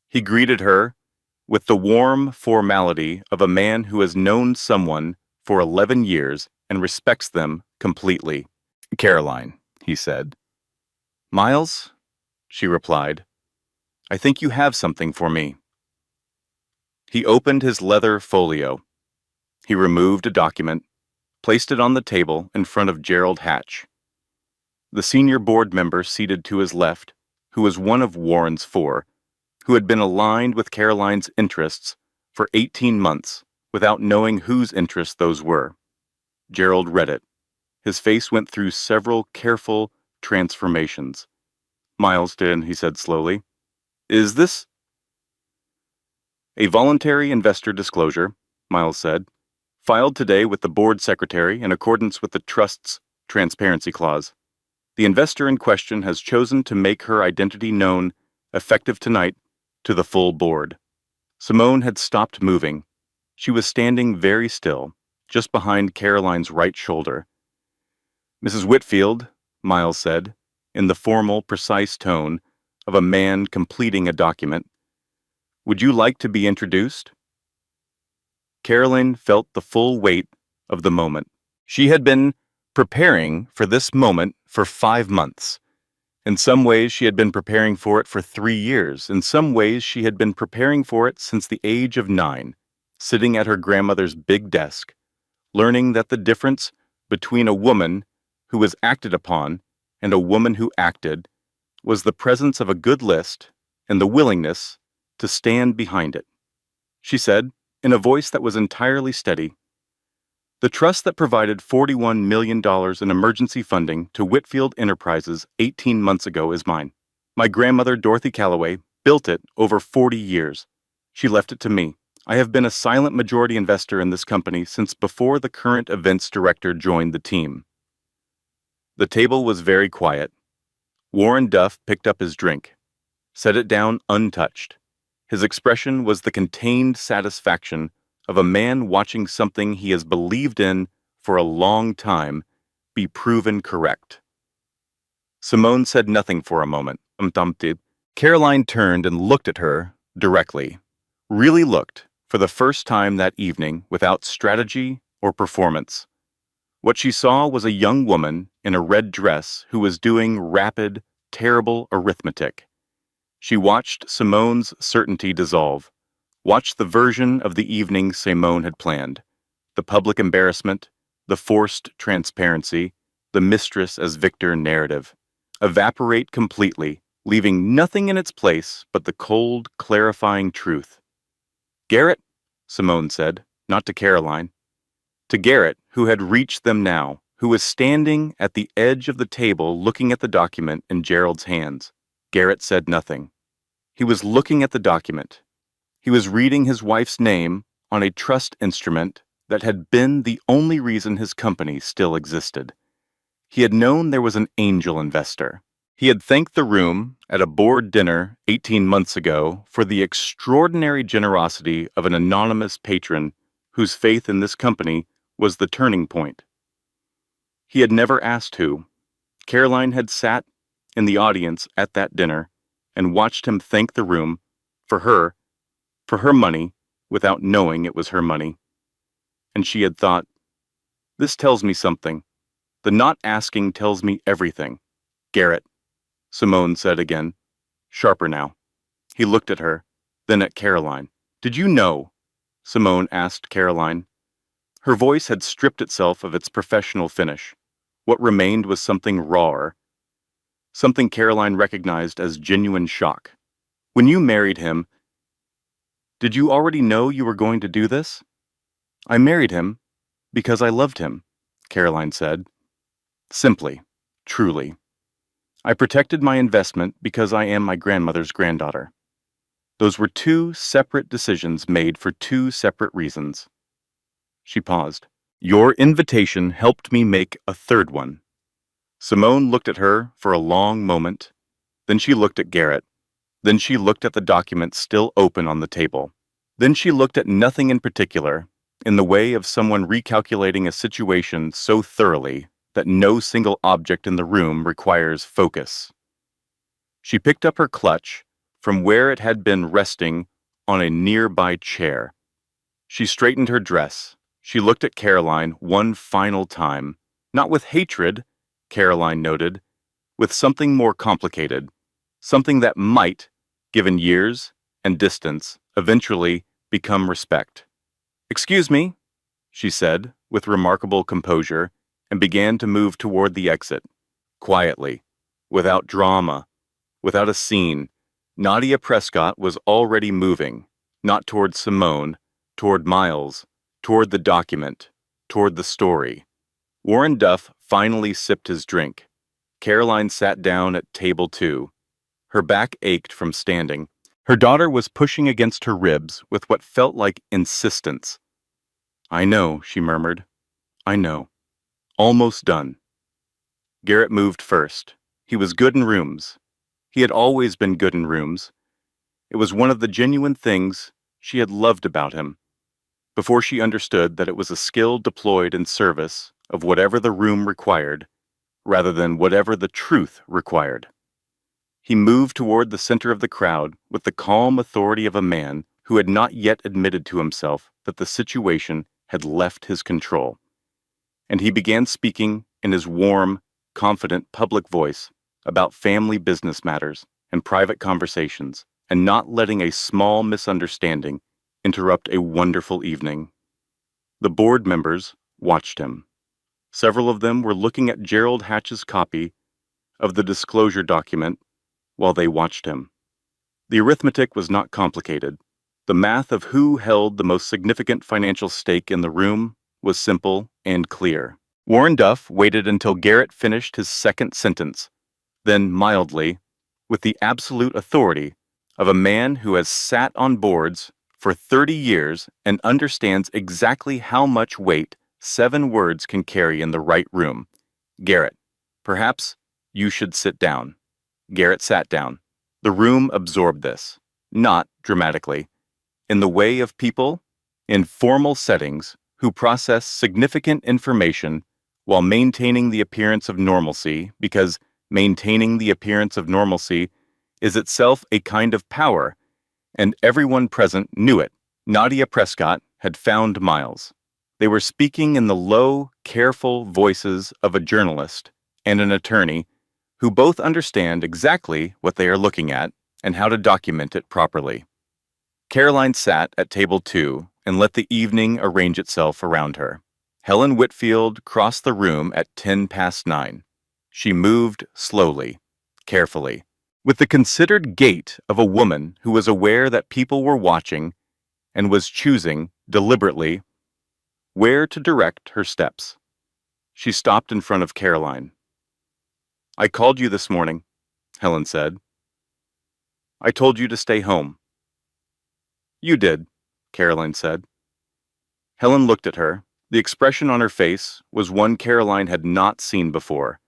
He greeted her with the warm formality of a man who has known someone for 11 years and respects them completely. "Caroline," he said. "Miles?" she replied. "I think you have something for me." He opened his leather folio. He removed a document, placed it on the table in front of Gerald Hatch, the senior board member seated to his left, who was one of Warren's four, who had been aligned with Caroline's interests for 18 months without knowing whose interests those were. Gerald read it. His face went through several careful transformations. "Miles did," he said slowly. "Is this a voluntary investor disclosure?" Miles said. "Filed today with the board secretary in accordance with the trust's transparency clause. The investor in question has chosen to make her identity known, effective tonight, to the full board." Simone had stopped moving. She was standing very still, just behind Caroline's right shoulder. "Mrs. Whitfield," Miles said, in the formal, precise tone of a man completing a document, "would you like to be introduced?" Caroline felt the full weight of the moment. She had been preparing for this moment for 5 months. In some ways, she had been preparing for it for 3 years. In some ways, she had been preparing for it since the age of 9, sitting at her grandmother's big desk, learning that the difference between a woman who was acted upon and a woman who acted was the presence of a good list and the willingness to stand behind it. She said, in a voice that was entirely steady, "The trust that provided $41 million in emergency funding to Whitfield Enterprises 18 months ago is mine. My grandmother, Dorothy Calloway, built it over 40 years. She left it to me. I have been a silent majority investor in this company since before the current events director joined the team." The table was very quiet. Warren Duff picked up his drink, set it down untouched. His expression was the contained satisfaction of a man watching something he has believed in for a long time be proven correct. Simone said nothing for a moment. Caroline turned and looked at her directly. Really looked, for the first time that evening, without strategy or performance. What she saw was a young woman in a red dress who was doing rapid, terrible arithmetic. She watched Simone's certainty dissolve, watched the version of the evening Simone had planned, the public embarrassment, the forced transparency, the mistress as victor narrative, evaporate completely, leaving nothing in its place but the cold, clarifying truth. "Garrett," Simone said, not to Caroline. To Garrett, who had reached them now, who was standing at the edge of the table looking at the document in Gerald's hands. Garrett said nothing. He was looking at the document. He was reading his wife's name on a trust instrument that had been the only reason his company still existed. He had known there was an angel investor. He had thanked the room at a board dinner 18 months ago for the extraordinary generosity of an anonymous patron whose faith in this company was the turning point. He had never asked who. Caroline had sat in the audience at that dinner and watched him thank the room for her money without knowing it was her money. And she had thought, "This tells me something. The not asking tells me everything." "Garrett," Simone said again, sharper now. He looked at her, then at Caroline. "Did you know?" Simone asked Caroline. Her voice had stripped itself of its professional finish. What remained was something rawer, something Caroline recognized as genuine shock. "When you married him, did you already know you were going to do this?" "I married him because I loved him," Caroline said. Simply, truly. "I protected my investment because I am my grandmother's granddaughter." Those were 2 separate decisions made for 2 separate reasons. She paused. "Your invitation helped me make a third one." Simone looked at her for a long moment. Then she looked at Garrett. Then she looked at the document still open on the table. Then she looked at nothing in particular, in the way of someone recalculating a situation so thoroughly that no single object in the room requires focus. She picked up her clutch from where it had been resting on a nearby chair. She straightened her dress. She looked at Caroline one final time, Not with hatred, Caroline noted, with something more complicated, something that might, given years and distance, eventually become respect. "Excuse me," she said, with remarkable composure, and began to move toward the exit. Quietly, without drama, without a scene, Nadia Prescott was already moving, not toward Simone, toward Miles, toward the document, toward the story. Warren Duff finally sipped his drink. Caroline sat down at table 2. Her back ached from standing. Her daughter was pushing against her ribs with what felt like insistence. "I know," she murmured. "I know. Almost done." Garrett moved first. He was good in rooms. He had always been good in rooms. It was one of the genuine things she had loved about him, before she understood that it was a skill deployed in service of whatever the room required, rather than whatever the truth required. He moved toward the center of the crowd with the calm authority of a man who had not yet admitted to himself that the situation had left his control. And he began speaking in his warm, confident public voice about family business matters and private conversations, and not letting a small misunderstanding interrupt a wonderful evening. The board members watched him. Several of them were looking at Gerald Hatch's copy of the disclosure document while they watched him. The arithmetic was not complicated. The math of who held the most significant financial stake in the room was simple and clear. Warren Duff waited until Garrett finished his second sentence, then mildly, with the absolute authority of a man who has sat on boards for 30 years and understands exactly how much weight 7 words can carry in the right room. "Garrett, perhaps you should sit down." Garrett sat down. The room absorbed this, not dramatically, in the way of people in formal settings who process significant information while maintaining the appearance of normalcy, because maintaining the appearance of normalcy is itself a kind of power, and everyone present knew it. Nadia Prescott had found Miles. They were speaking in the low, careful voices of a journalist and an attorney who both understand exactly what they are looking at and how to document it properly. Caroline sat at table 2 and let the evening arrange itself around her. Helen Whitfield crossed the room at 9:10. She moved slowly, carefully, with the considered gait of a woman who was aware that people were watching and was choosing, deliberately, where to direct her steps. She stopped in front of Caroline. "I called you this morning," Helen said. "I told you to stay home." "You did," Caroline said. Helen looked at her. The expression on her face was one Caroline had not seen before.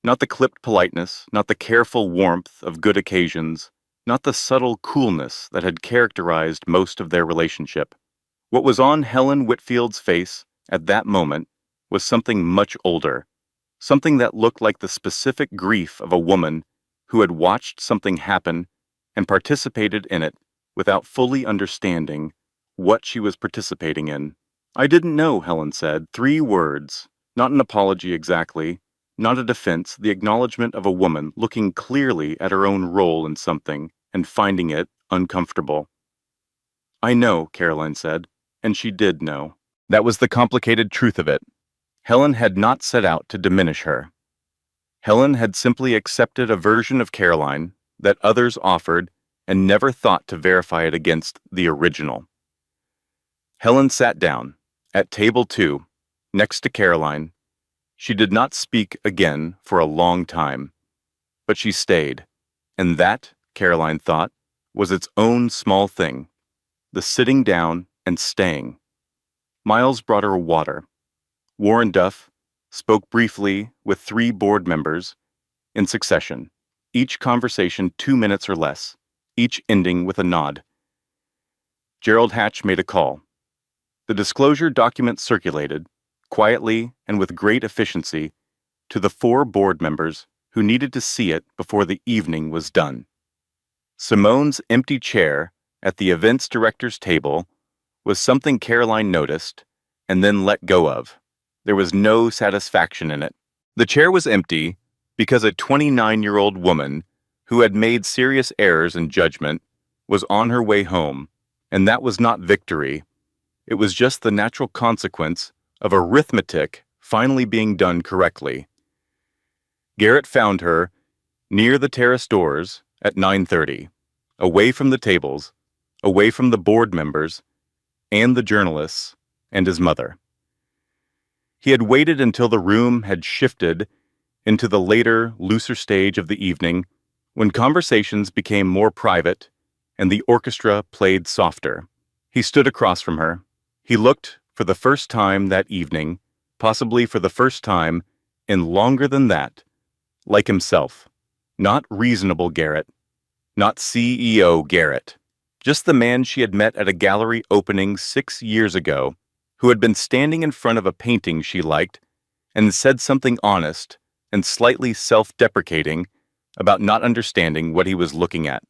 Not the clipped politeness, not the careful warmth of good occasions, not the subtle coolness that had characterized most of their relationship. What was on Helen Whitfield's face at that moment was something much older, something that looked like the specific grief of a woman who had watched something happen and participated in it without fully understanding what she was participating in. "I didn't know," Helen said. 3 words, not an apology exactly, not a defense, the acknowledgement of a woman looking clearly at her own role in something and finding it uncomfortable. "I know," Caroline said, and she did know. That was the complicated truth of it. Helen had not set out to diminish her. Helen had simply accepted a version of Caroline that others offered and never thought to verify it against the original. Helen sat down, at table 2, next to Caroline. She did not speak again for a long time, but she stayed, and that, Caroline thought, was its own small thing, the sitting down and staying. Miles brought her water. Warren Duff spoke briefly with 3 board members in succession, each conversation 2 minutes or less, each ending with a nod. Gerald Hatch made a call. The disclosure document circulated, quietly and with great efficiency, to the 4 board members who needed to see it before the evening was done. Simone's empty chair at the events director's table was something Caroline noticed and then let go of. There was no satisfaction in it. The chair was empty because a 29-year-old woman who had made serious errors in judgment was on her way home, and that was not victory. It was just the natural consequence of arithmetic finally being done correctly. Garrett found her near the terrace doors at 9:30, away from the tables, away from the board members and the journalists and his mother. He had waited until the room had shifted into the later, looser stage of the evening, when conversations became more private and the orchestra played softer. He stood across from her. He looked for the first time that evening, possibly for the first time in longer than that, like himself. Not reasonable Garrett, not CEO Garrett, just the man she had met at a gallery opening 6 years ago, who had been standing in front of a painting she liked and said something honest and slightly self-deprecating about not understanding what he was looking at.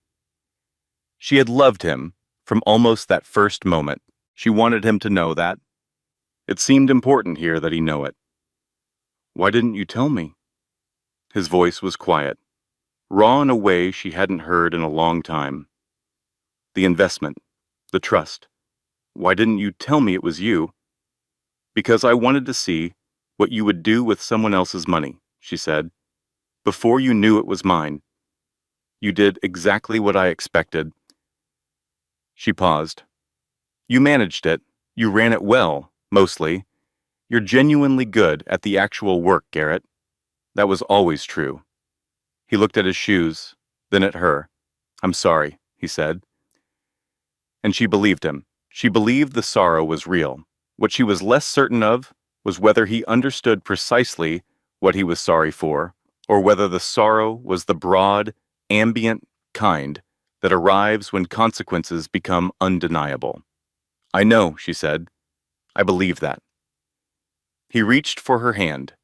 She had loved him from almost that first moment. She wanted him to know that. It seemed important here that he know it. "Why didn't you tell me?" His voice was quiet, raw in a way she hadn't heard in a long time. "The investment, the trust. Why didn't you tell me it was you?" "Because I wanted to see what you would do with someone else's money," she said. "Before you knew it was mine. You did exactly what I expected." She paused. "You managed it. You ran it well, mostly. You're genuinely good at the actual work, Garrett. That was always true." He looked at his shoes, then at her. "I'm sorry," he said. And she believed him. She believed the sorrow was real. What she was less certain of was whether he understood precisely what he was sorry for, or whether the sorrow was the broad, ambient kind that arrives when consequences become undeniable. "I know," she said. "I believe that." He reached for her hand.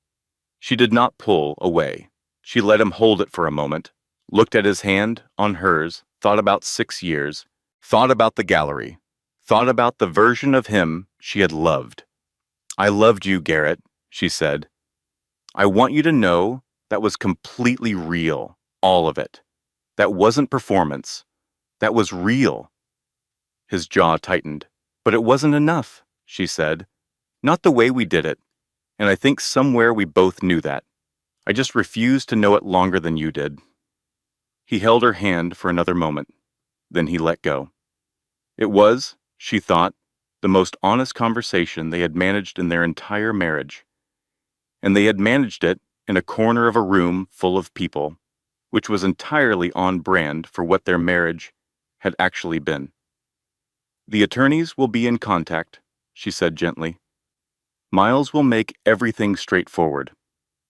She did not pull away. She let him hold it for a moment, looked at his hand on hers, thought about 6 years, thought about the gallery, thought about the version of him she had loved. "I loved you, Garrett," she said. "I want you to know that was completely real, all of it. That wasn't performance. That was real." His jaw tightened. "But it wasn't enough," she said. "Not the way we did it. And I think somewhere we both knew that. I just refused to know it longer than you did." He held her hand for another moment. Then he let go. It was, she thought, the most honest conversation they had managed in their entire marriage. And they had managed it in a corner of a room full of people, which was entirely on brand for what their marriage had actually been. "The attorneys will be in contact," she said gently. "Miles will make everything straightforward.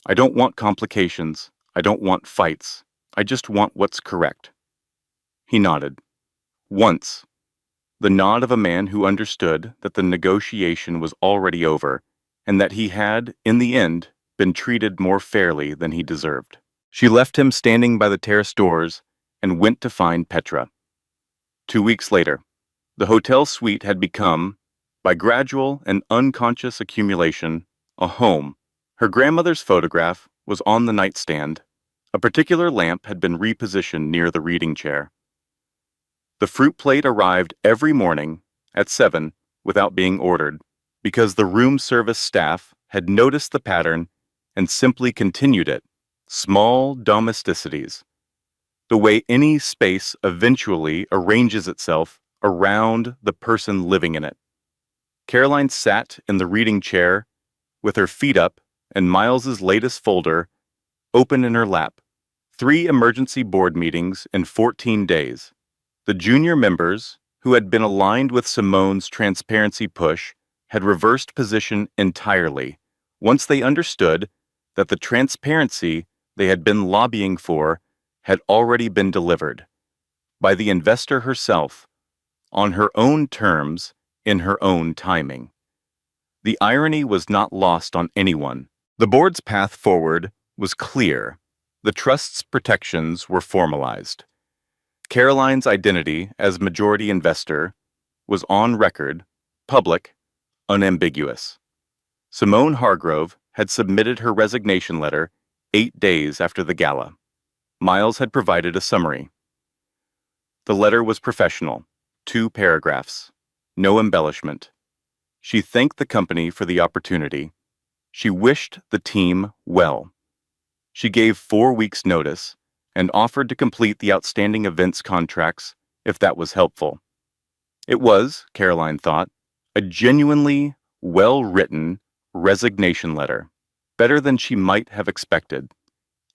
I don't want complications. I don't want fights. I just want what's correct." He nodded. Once. The nod of a man who understood that the negotiation was already over, and that he had, in the end, been treated more fairly than he deserved. She left him standing by the terrace doors and went to find Petra. 2 weeks later, the hotel suite had become, by gradual and unconscious accumulation, a home. Her grandmother's photograph was on the nightstand. A particular lamp had been repositioned near the reading chair. The fruit plate arrived every morning at 7 without being ordered, because the room service staff had noticed the pattern and simply continued it. Small domesticities. The way any space eventually arranges itself around the person living in it. Caroline sat in the reading chair with her feet up and Miles's latest folder open in her lap. 3 emergency board meetings in 14 days. The junior members, who had been aligned with Simone's transparency push, had reversed position entirely once they understood that the transparency they had been lobbying for had already been delivered by the investor herself, on her own terms, in her own timing. The irony was not lost on anyone. The board's path forward was clear. The trust's protections were formalized. Caroline's identity as majority investor was on record, public, unambiguous. Simone Hargrove had submitted her resignation letter 8 days after the gala. Miles had provided a summary. The letter was professional, 2 paragraphs, no embellishment. She thanked the company for the opportunity. She wished the team well. She gave 4 weeks' notice and offered to complete the outstanding events contracts if that was helpful. It was, Caroline thought, a genuinely well-written resignation letter, better than she might have expected.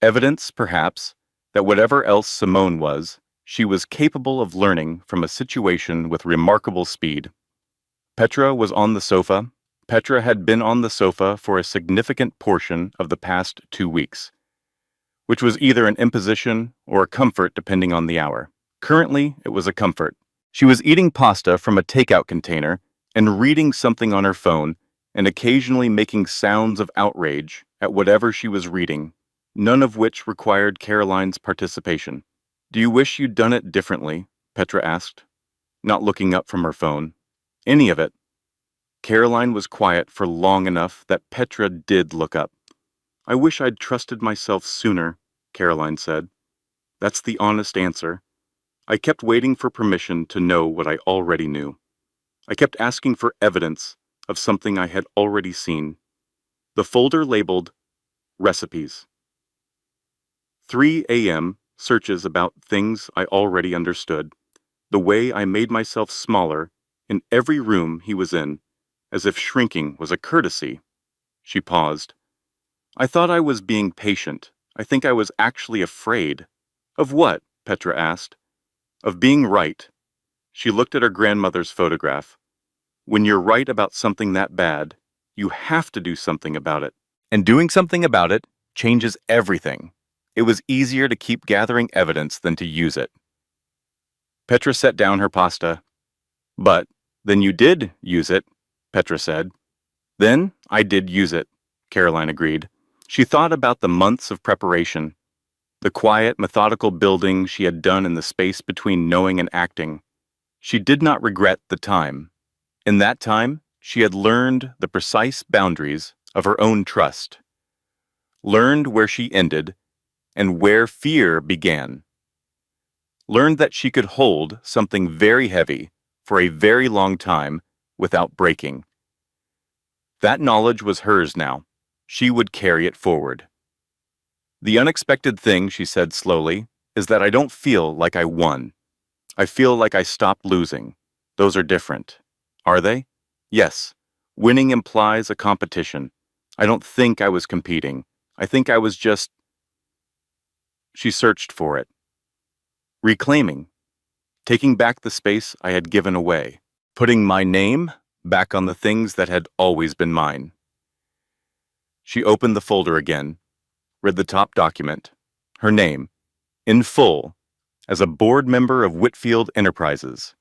Evidence, perhaps, that whatever else Simone was, she was capable of learning from a situation with remarkable speed. Petra was on the sofa. Petra had been on the sofa for a significant portion of the past 2 weeks, which was either an imposition or a comfort depending on the hour. Currently, it was a comfort. She was eating pasta from a takeout container and reading something on her phone and occasionally making sounds of outrage at whatever she was reading, none of which required Caroline's participation. "Do you wish you'd done it differently?" Petra asked, not looking up from her phone. "Any of it." Caroline was quiet for long enough that Petra did look up. "I wish I'd trusted myself sooner," Caroline said. "That's the honest answer. I kept waiting for permission to know what I already knew. I kept asking for evidence of something I had already seen." The folder labeled Recipes. 3 a.m. searches about things I already understood. The way I made myself smaller in every room he was in, as if shrinking was a courtesy. She paused. "I thought I was being patient. I think I was actually afraid." "Of what?" Petra asked. "Of being right." She looked at her grandmother's photograph. "When you're right about something that bad, you have to do something about it. And doing something about it changes everything." It was easier to keep gathering evidence than to use it. Petra set down her pasta. "But then you did use it," Petra said. "Then I did use it," Caroline agreed. She thought about the months of preparation, the quiet, methodical building she had done in the space between knowing and acting. She did not regret the time. In that time, she had learned the precise boundaries of her own trust, learned where she ended and where fear began, learned that she could hold something very heavy for a very long time without breaking. That knowledge was hers now. She would carry it forward. "The unexpected thing," she said slowly, "is that I don't feel like I won. I feel like I stopped losing. Those are different." "Are they?" "Yes. Winning implies a competition. I don't think I was competing. I think I was just..." She searched for it. "Reclaiming. Taking back the space I had given away. Putting my name back on the things that had always been mine." She opened the folder again, read the top document, her name, in full, as a board member of Whitfield Enterprises.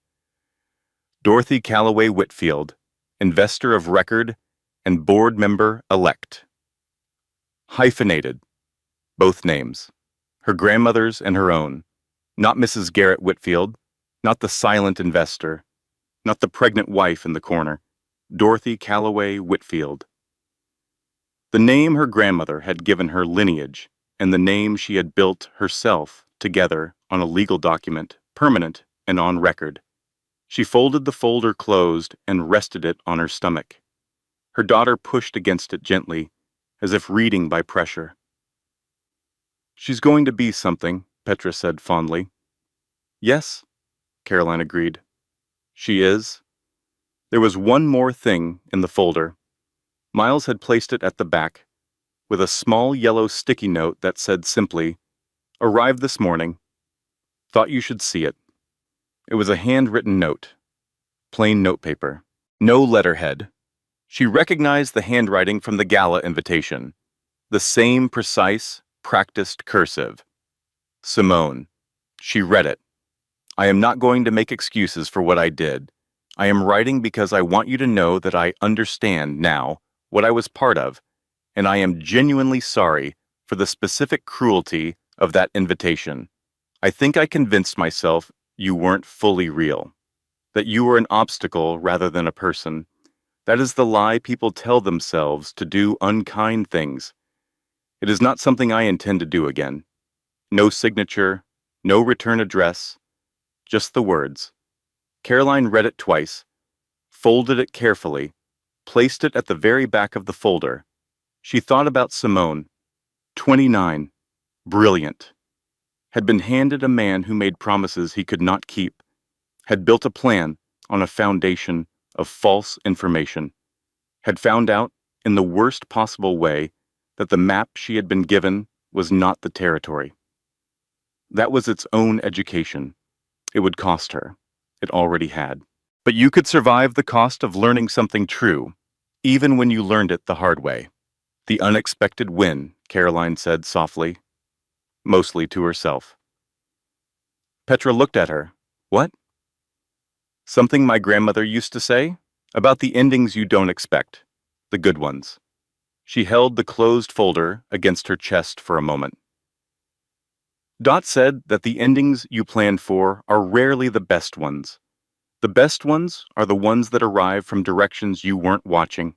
Dorothy Calloway Whitfield, investor of record and board member elect. Hyphenated, both names, her grandmother's and her own. Not Mrs. Garrett Whitfield, not the silent investor, not the pregnant wife in the corner. Dorothy Calloway Whitfield. The name her grandmother had given her lineage and the name she had built herself together on a legal document, permanent and on record. She folded the folder closed and rested it on her stomach. Her daughter pushed against it gently, as if reading by pressure. "She's going to be something," Petra said fondly. "Yes," Caroline agreed. "She is." There was one more thing in the folder. Miles had placed it at the back, with a small yellow sticky note that said simply, "Arrived this morning. Thought you should see it." It was a handwritten note, plain notepaper, no letterhead. She recognized the handwriting from the gala invitation, the same precise, practiced cursive. Simone. She read it. "I am not going to make excuses for what I did. I am writing because I want you to know that I understand now what I was part of, and I am genuinely sorry for the specific cruelty of that invitation. I think I convinced myself you weren't fully real, that you were an obstacle rather than a person. That is the lie people tell themselves to do unkind things. It is not something I intend to do again. No signature, no return address, just the words. Caroline read it twice, folded it carefully, placed it at the very back of the folder. She thought about Simone, 29, brilliant, had been handed a man who made promises he could not keep, had built a plan on a foundation of false information, had found out, in the worst possible way, that the map she had been given was not the territory. That was its own education. It would cost her. It already had. But you could survive the cost of learning something true, even when you learned it the hard way. The unexpected win, Caroline said softly, mostly to herself. Petra looked at her. What? Something my grandmother used to say? About the endings you don't expect. The good ones. She held the closed folder against her chest for a moment. Dot said that the endings you plan for are rarely the best ones. The best ones are the ones that arrive from directions you weren't watching.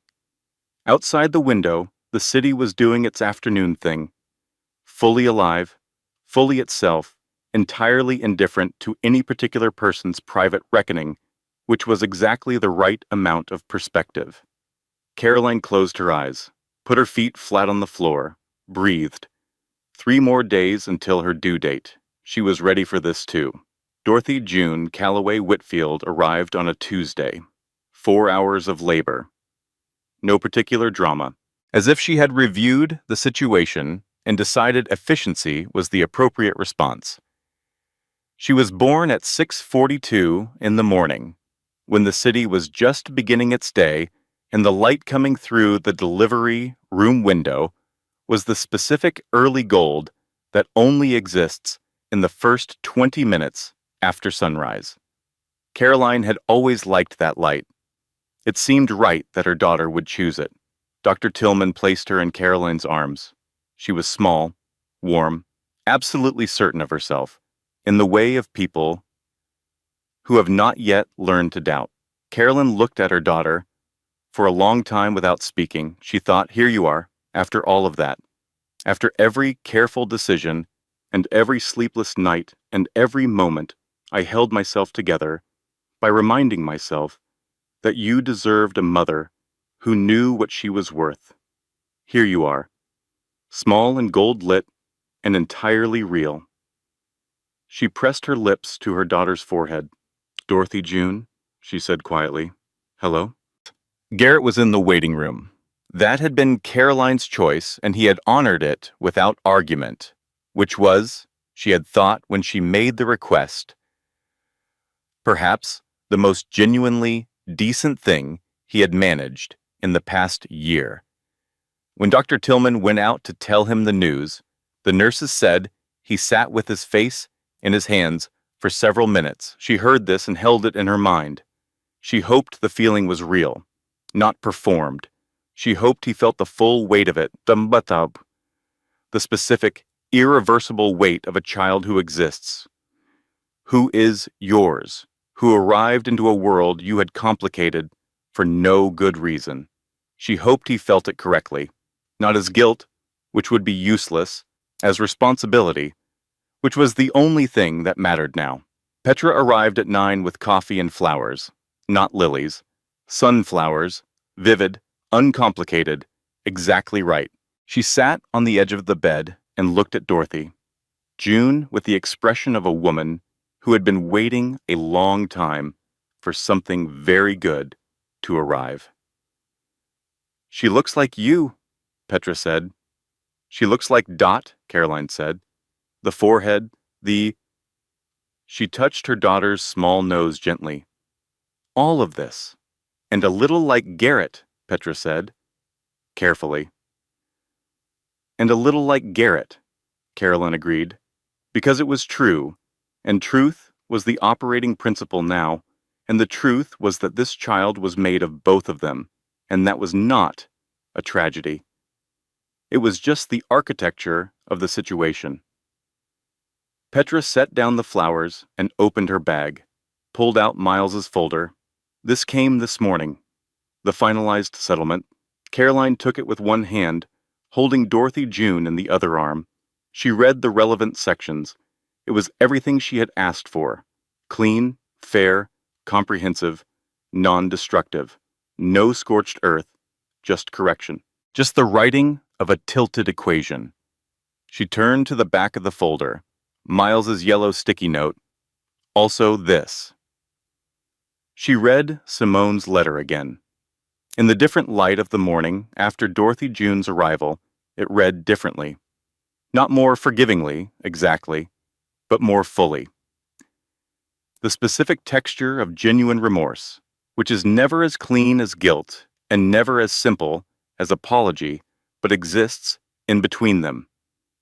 Outside the window, the city was doing its afternoon thing. Fully alive, fully itself, entirely indifferent to any particular person's private reckoning, which was exactly the right amount of perspective. Caroline closed her eyes, put her feet flat on the floor, breathed. 3 more days until her due date. She was ready for this too. Dorothy June Calloway Whitfield arrived on a Tuesday. 4 hours of labor. No particular drama. As if she had reviewed the situation and decided efficiency was the appropriate response. She was born at 6:42 in the morning, when the city was just beginning its day and the light coming through the delivery room window was the specific early gold that only exists in the first 20 minutes after sunrise. Caroline had always liked that light. It seemed right that her daughter would choose it. Dr. Tillman placed her in Caroline's arms. She was small, warm, absolutely certain of herself, in the way of people who have not yet learned to doubt. Caroline looked at her daughter for a long time without speaking. She thought, here you are. After all of that, after every careful decision and every sleepless night and every moment, I held myself together by reminding myself that you deserved a mother who knew what she was worth. Here you are, small and gold-lit and entirely real. She pressed her lips to her daughter's forehead. Dorothy June, she said quietly. Hello? Garrett was in the waiting room. That had been Caroline's choice, and he had honored it without argument, which was, she had thought when she made the request, perhaps the most genuinely decent thing he had managed in the past year. When Dr. Tillman went out to tell him the news, the nurses said he sat with his face in his hands for several minutes. She heard this and held it in her mind. She hoped the feeling was real, not performed. She hoped he felt the full weight of it, the specific, irreversible weight of a child who exists, who is yours, who arrived into a world you had complicated for no good reason. She hoped he felt it correctly, not as guilt, which would be useless, as responsibility, which was the only thing that mattered now. Petra arrived at 9 with coffee and flowers, not lilies, sunflowers, vivid, uncomplicated, exactly right. She sat on the edge of the bed and looked at Dorothy. June with the expression of a woman who had been waiting a long time for something very good to arrive. She looks like you, Petra said. She looks like Dot, Caroline said. The forehead, She touched her daughter's small nose gently. All of this, and a little like Garrett, Petra said, carefully. And a little like Garrett, Caroline agreed, because it was true, and truth was the operating principle now, and the truth was that this child was made of both of them, and that was not a tragedy. It was just the architecture of the situation. Petra set down the flowers and opened her bag, pulled out Miles's folder. This came this morning. The finalized settlement. Caroline took it with one hand, holding Dorothy June in the other arm. She read the relevant sections. It was everything she had asked for. Clean, fair, comprehensive, non-destructive. No scorched earth, just correction. Just the writing of a tilted equation. She turned to the back of the folder. Miles's yellow sticky note. Also this. She read Simone's letter again. In the different light of the morning after Dorothy June's arrival, it read differently. Not more forgivingly, exactly, but more fully. The specific texture of genuine remorse, which is never as clean as guilt and never as simple as apology, but exists in between them,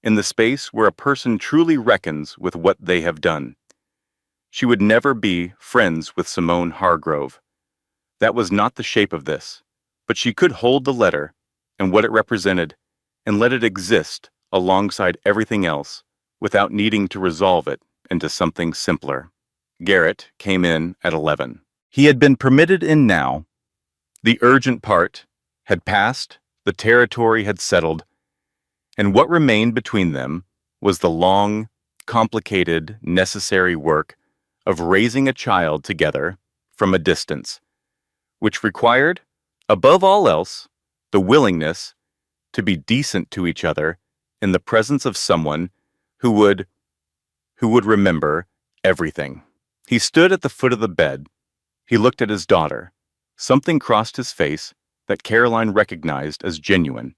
in the space where a person truly reckons with what they have done. She would never be friends with Simone Hargrove. That was not the shape of this, but she could hold the letter and what it represented and let it exist alongside everything else without needing to resolve it into something simpler. Garrett came in at 11. He had been permitted in now. The urgent part had passed, the territory had settled, and what remained between them was the long, complicated, necessary work of raising a child together from a distance, which required, above all else, the willingness to be decent to each other in the presence of someone who would remember everything. He stood at the foot of the bed. He looked at his daughter. Something crossed his face that Caroline recognized as genuine.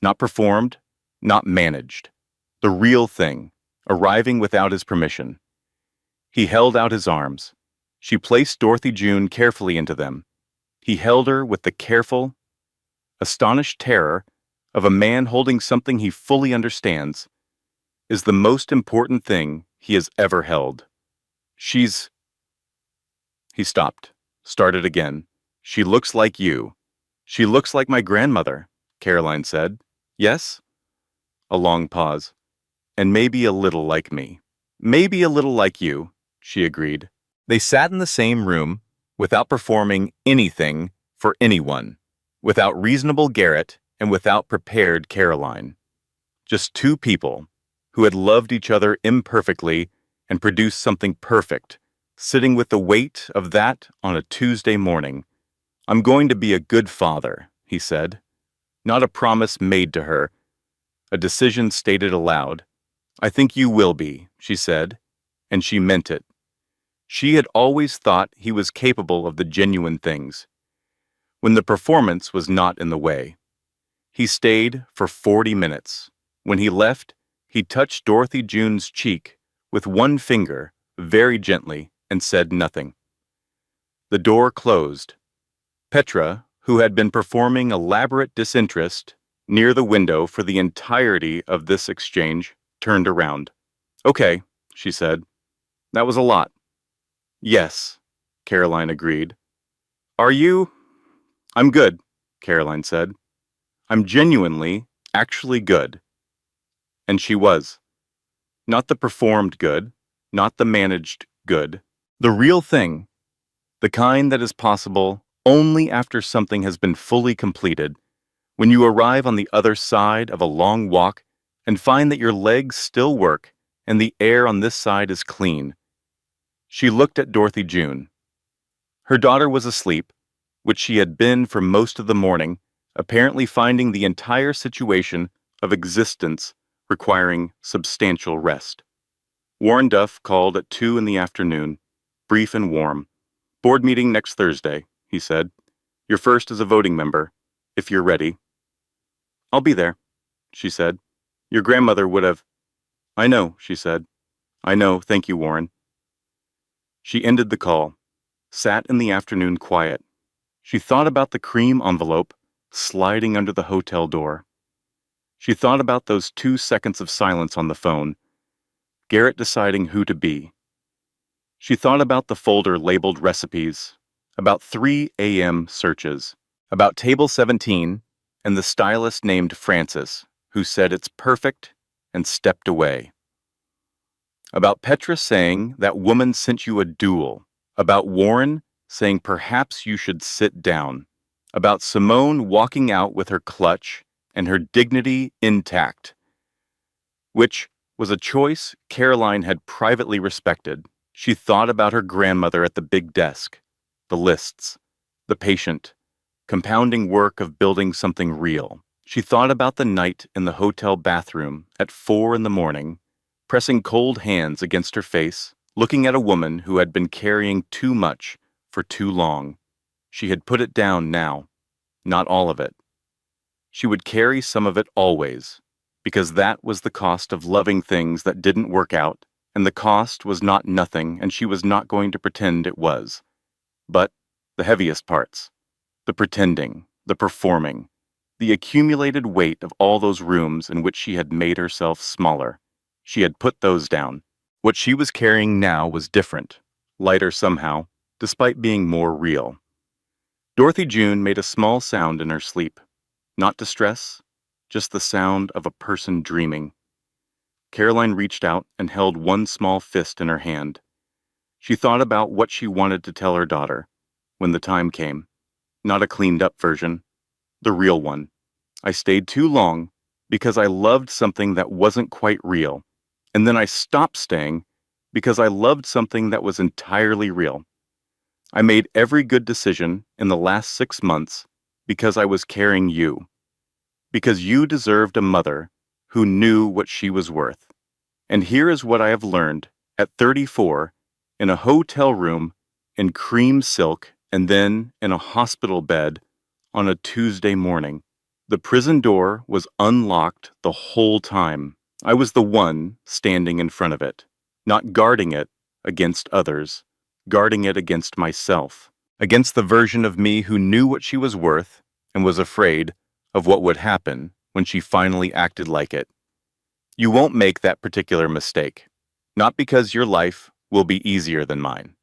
Not performed, not managed. The real thing, arriving without his permission. He held out his arms. She placed Dorothy June carefully into them. He held her with the careful, astonished terror of a man holding something he fully understands is the most important thing he has ever held. He stopped, started again. She looks like you. She looks like my grandmother, Caroline said. Yes? A long pause. And maybe a little like me. Maybe a little like you, she agreed. They sat in the same room, without performing anything for anyone, without reasonable Garrett and without prepared Caroline. Just two people who had loved each other imperfectly and produced something perfect, sitting with the weight of that on a Tuesday morning. I'm going to be a good father, he said. Not a promise made to her, a decision stated aloud. I think you will be, she said, and she meant it. She had always thought he was capable of the genuine things, when the performance was not in the way. He stayed for 40 minutes. When he left, he touched Dorothy June's cheek with one finger, very gently, and said nothing. The door closed. Petra, who had been performing elaborate disinterest near the window for the entirety of this exchange, turned around. Okay, she said. That was a lot. Yes, Caroline agreed. Are you? I'm good, Caroline said. I'm genuinely, actually good. And she was. Not the performed good, not the managed good. The real thing, the kind that is possible only after something has been fully completed, when you arrive on the other side of a long walk and find that your legs still work and the air on this side is clean. She looked at Dorothy June. Her daughter was asleep, which she had been for most of the morning, apparently finding the entire situation of existence requiring substantial rest. Warren Duff called at 2 in the afternoon, brief and warm. Board meeting next Thursday, he said. Your first as a voting member, if you're ready. I'll be there, she said. Your grandmother would have. I know, she said. I know, thank you, Warren. She ended the call, sat in the afternoon quiet. She thought about the cream envelope sliding under the hotel door. She thought about those 2 seconds of silence on the phone, Garrett deciding who to be. She thought about the folder labeled recipes, about 3 a.m. searches, about table 17 and the stylist named Francis, who said it's perfect and stepped away. About Petra saying that woman sent you a duel, about Warren saying perhaps you should sit down, about Simone walking out with her clutch and her dignity intact, which was a choice Caroline had privately respected. She thought about her grandmother at the big desk, the lists, the patient, compounding work of building something real. She thought about the night in the hotel bathroom at 4 in the morning, pressing cold hands against her face, looking at a woman who had been carrying too much for too long. She had put it down now, not all of it. She would carry some of it always, because that was the cost of loving things that didn't work out, and the cost was not nothing, and she was not going to pretend it was. But the heaviest parts, the pretending, the performing, the accumulated weight of all those rooms in which she had made herself smaller, she had put those down. What she was carrying now was different, lighter somehow, despite being more real. Dorothy June made a small sound in her sleep. Not distress, just the sound of a person dreaming. Caroline reached out and held one small fist in her hand. She thought about what she wanted to tell her daughter when the time came. Not a cleaned-up version, the real one. I stayed too long because I loved something that wasn't quite real, and then I stopped staying because I loved something that was entirely real. I made every good decision in the last 6 months because I was carrying you, because you deserved a mother who knew what she was worth. And here is what I have learned at 34, in a hotel room, in cream silk, and then in a hospital bed on a Tuesday morning. The prison door was unlocked the whole time. I was the one standing in front of it, not guarding it against others, guarding it against myself, against the version of me who knew what she was worth and was afraid of what would happen when she finally acted like it. You won't make that particular mistake, not because your life will be easier than mine.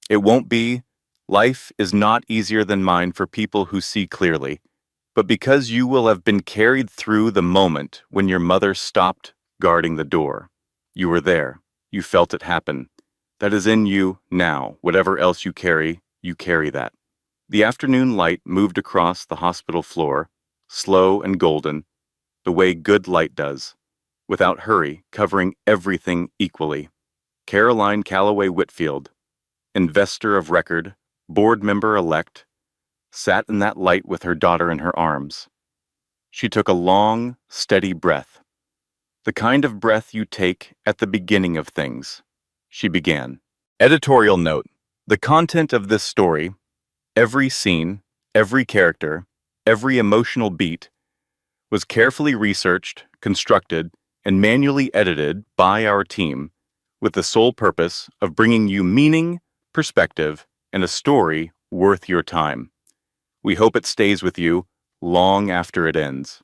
It won't be. Life is not easier than mine for people who see clearly, but because you will have been carried through the moment when your mother stopped guarding the door. You were there. You felt it happen. That is in you now. Whatever else you carry that. The afternoon light moved across the hospital floor, slow and golden, the way good light does, without hurry, covering everything equally. Caroline Calloway Whitfield, investor of record, board member-elect, sat in that light with her daughter in her arms. She took a long, steady breath, the kind of breath you take at the beginning of things. She began. Editorial note: the content of this story, every scene, every character, every emotional beat, was carefully researched, constructed, and manually edited by our team with the sole purpose of bringing you meaning, perspective, and a story worth your time. We hope it stays with you long after it ends.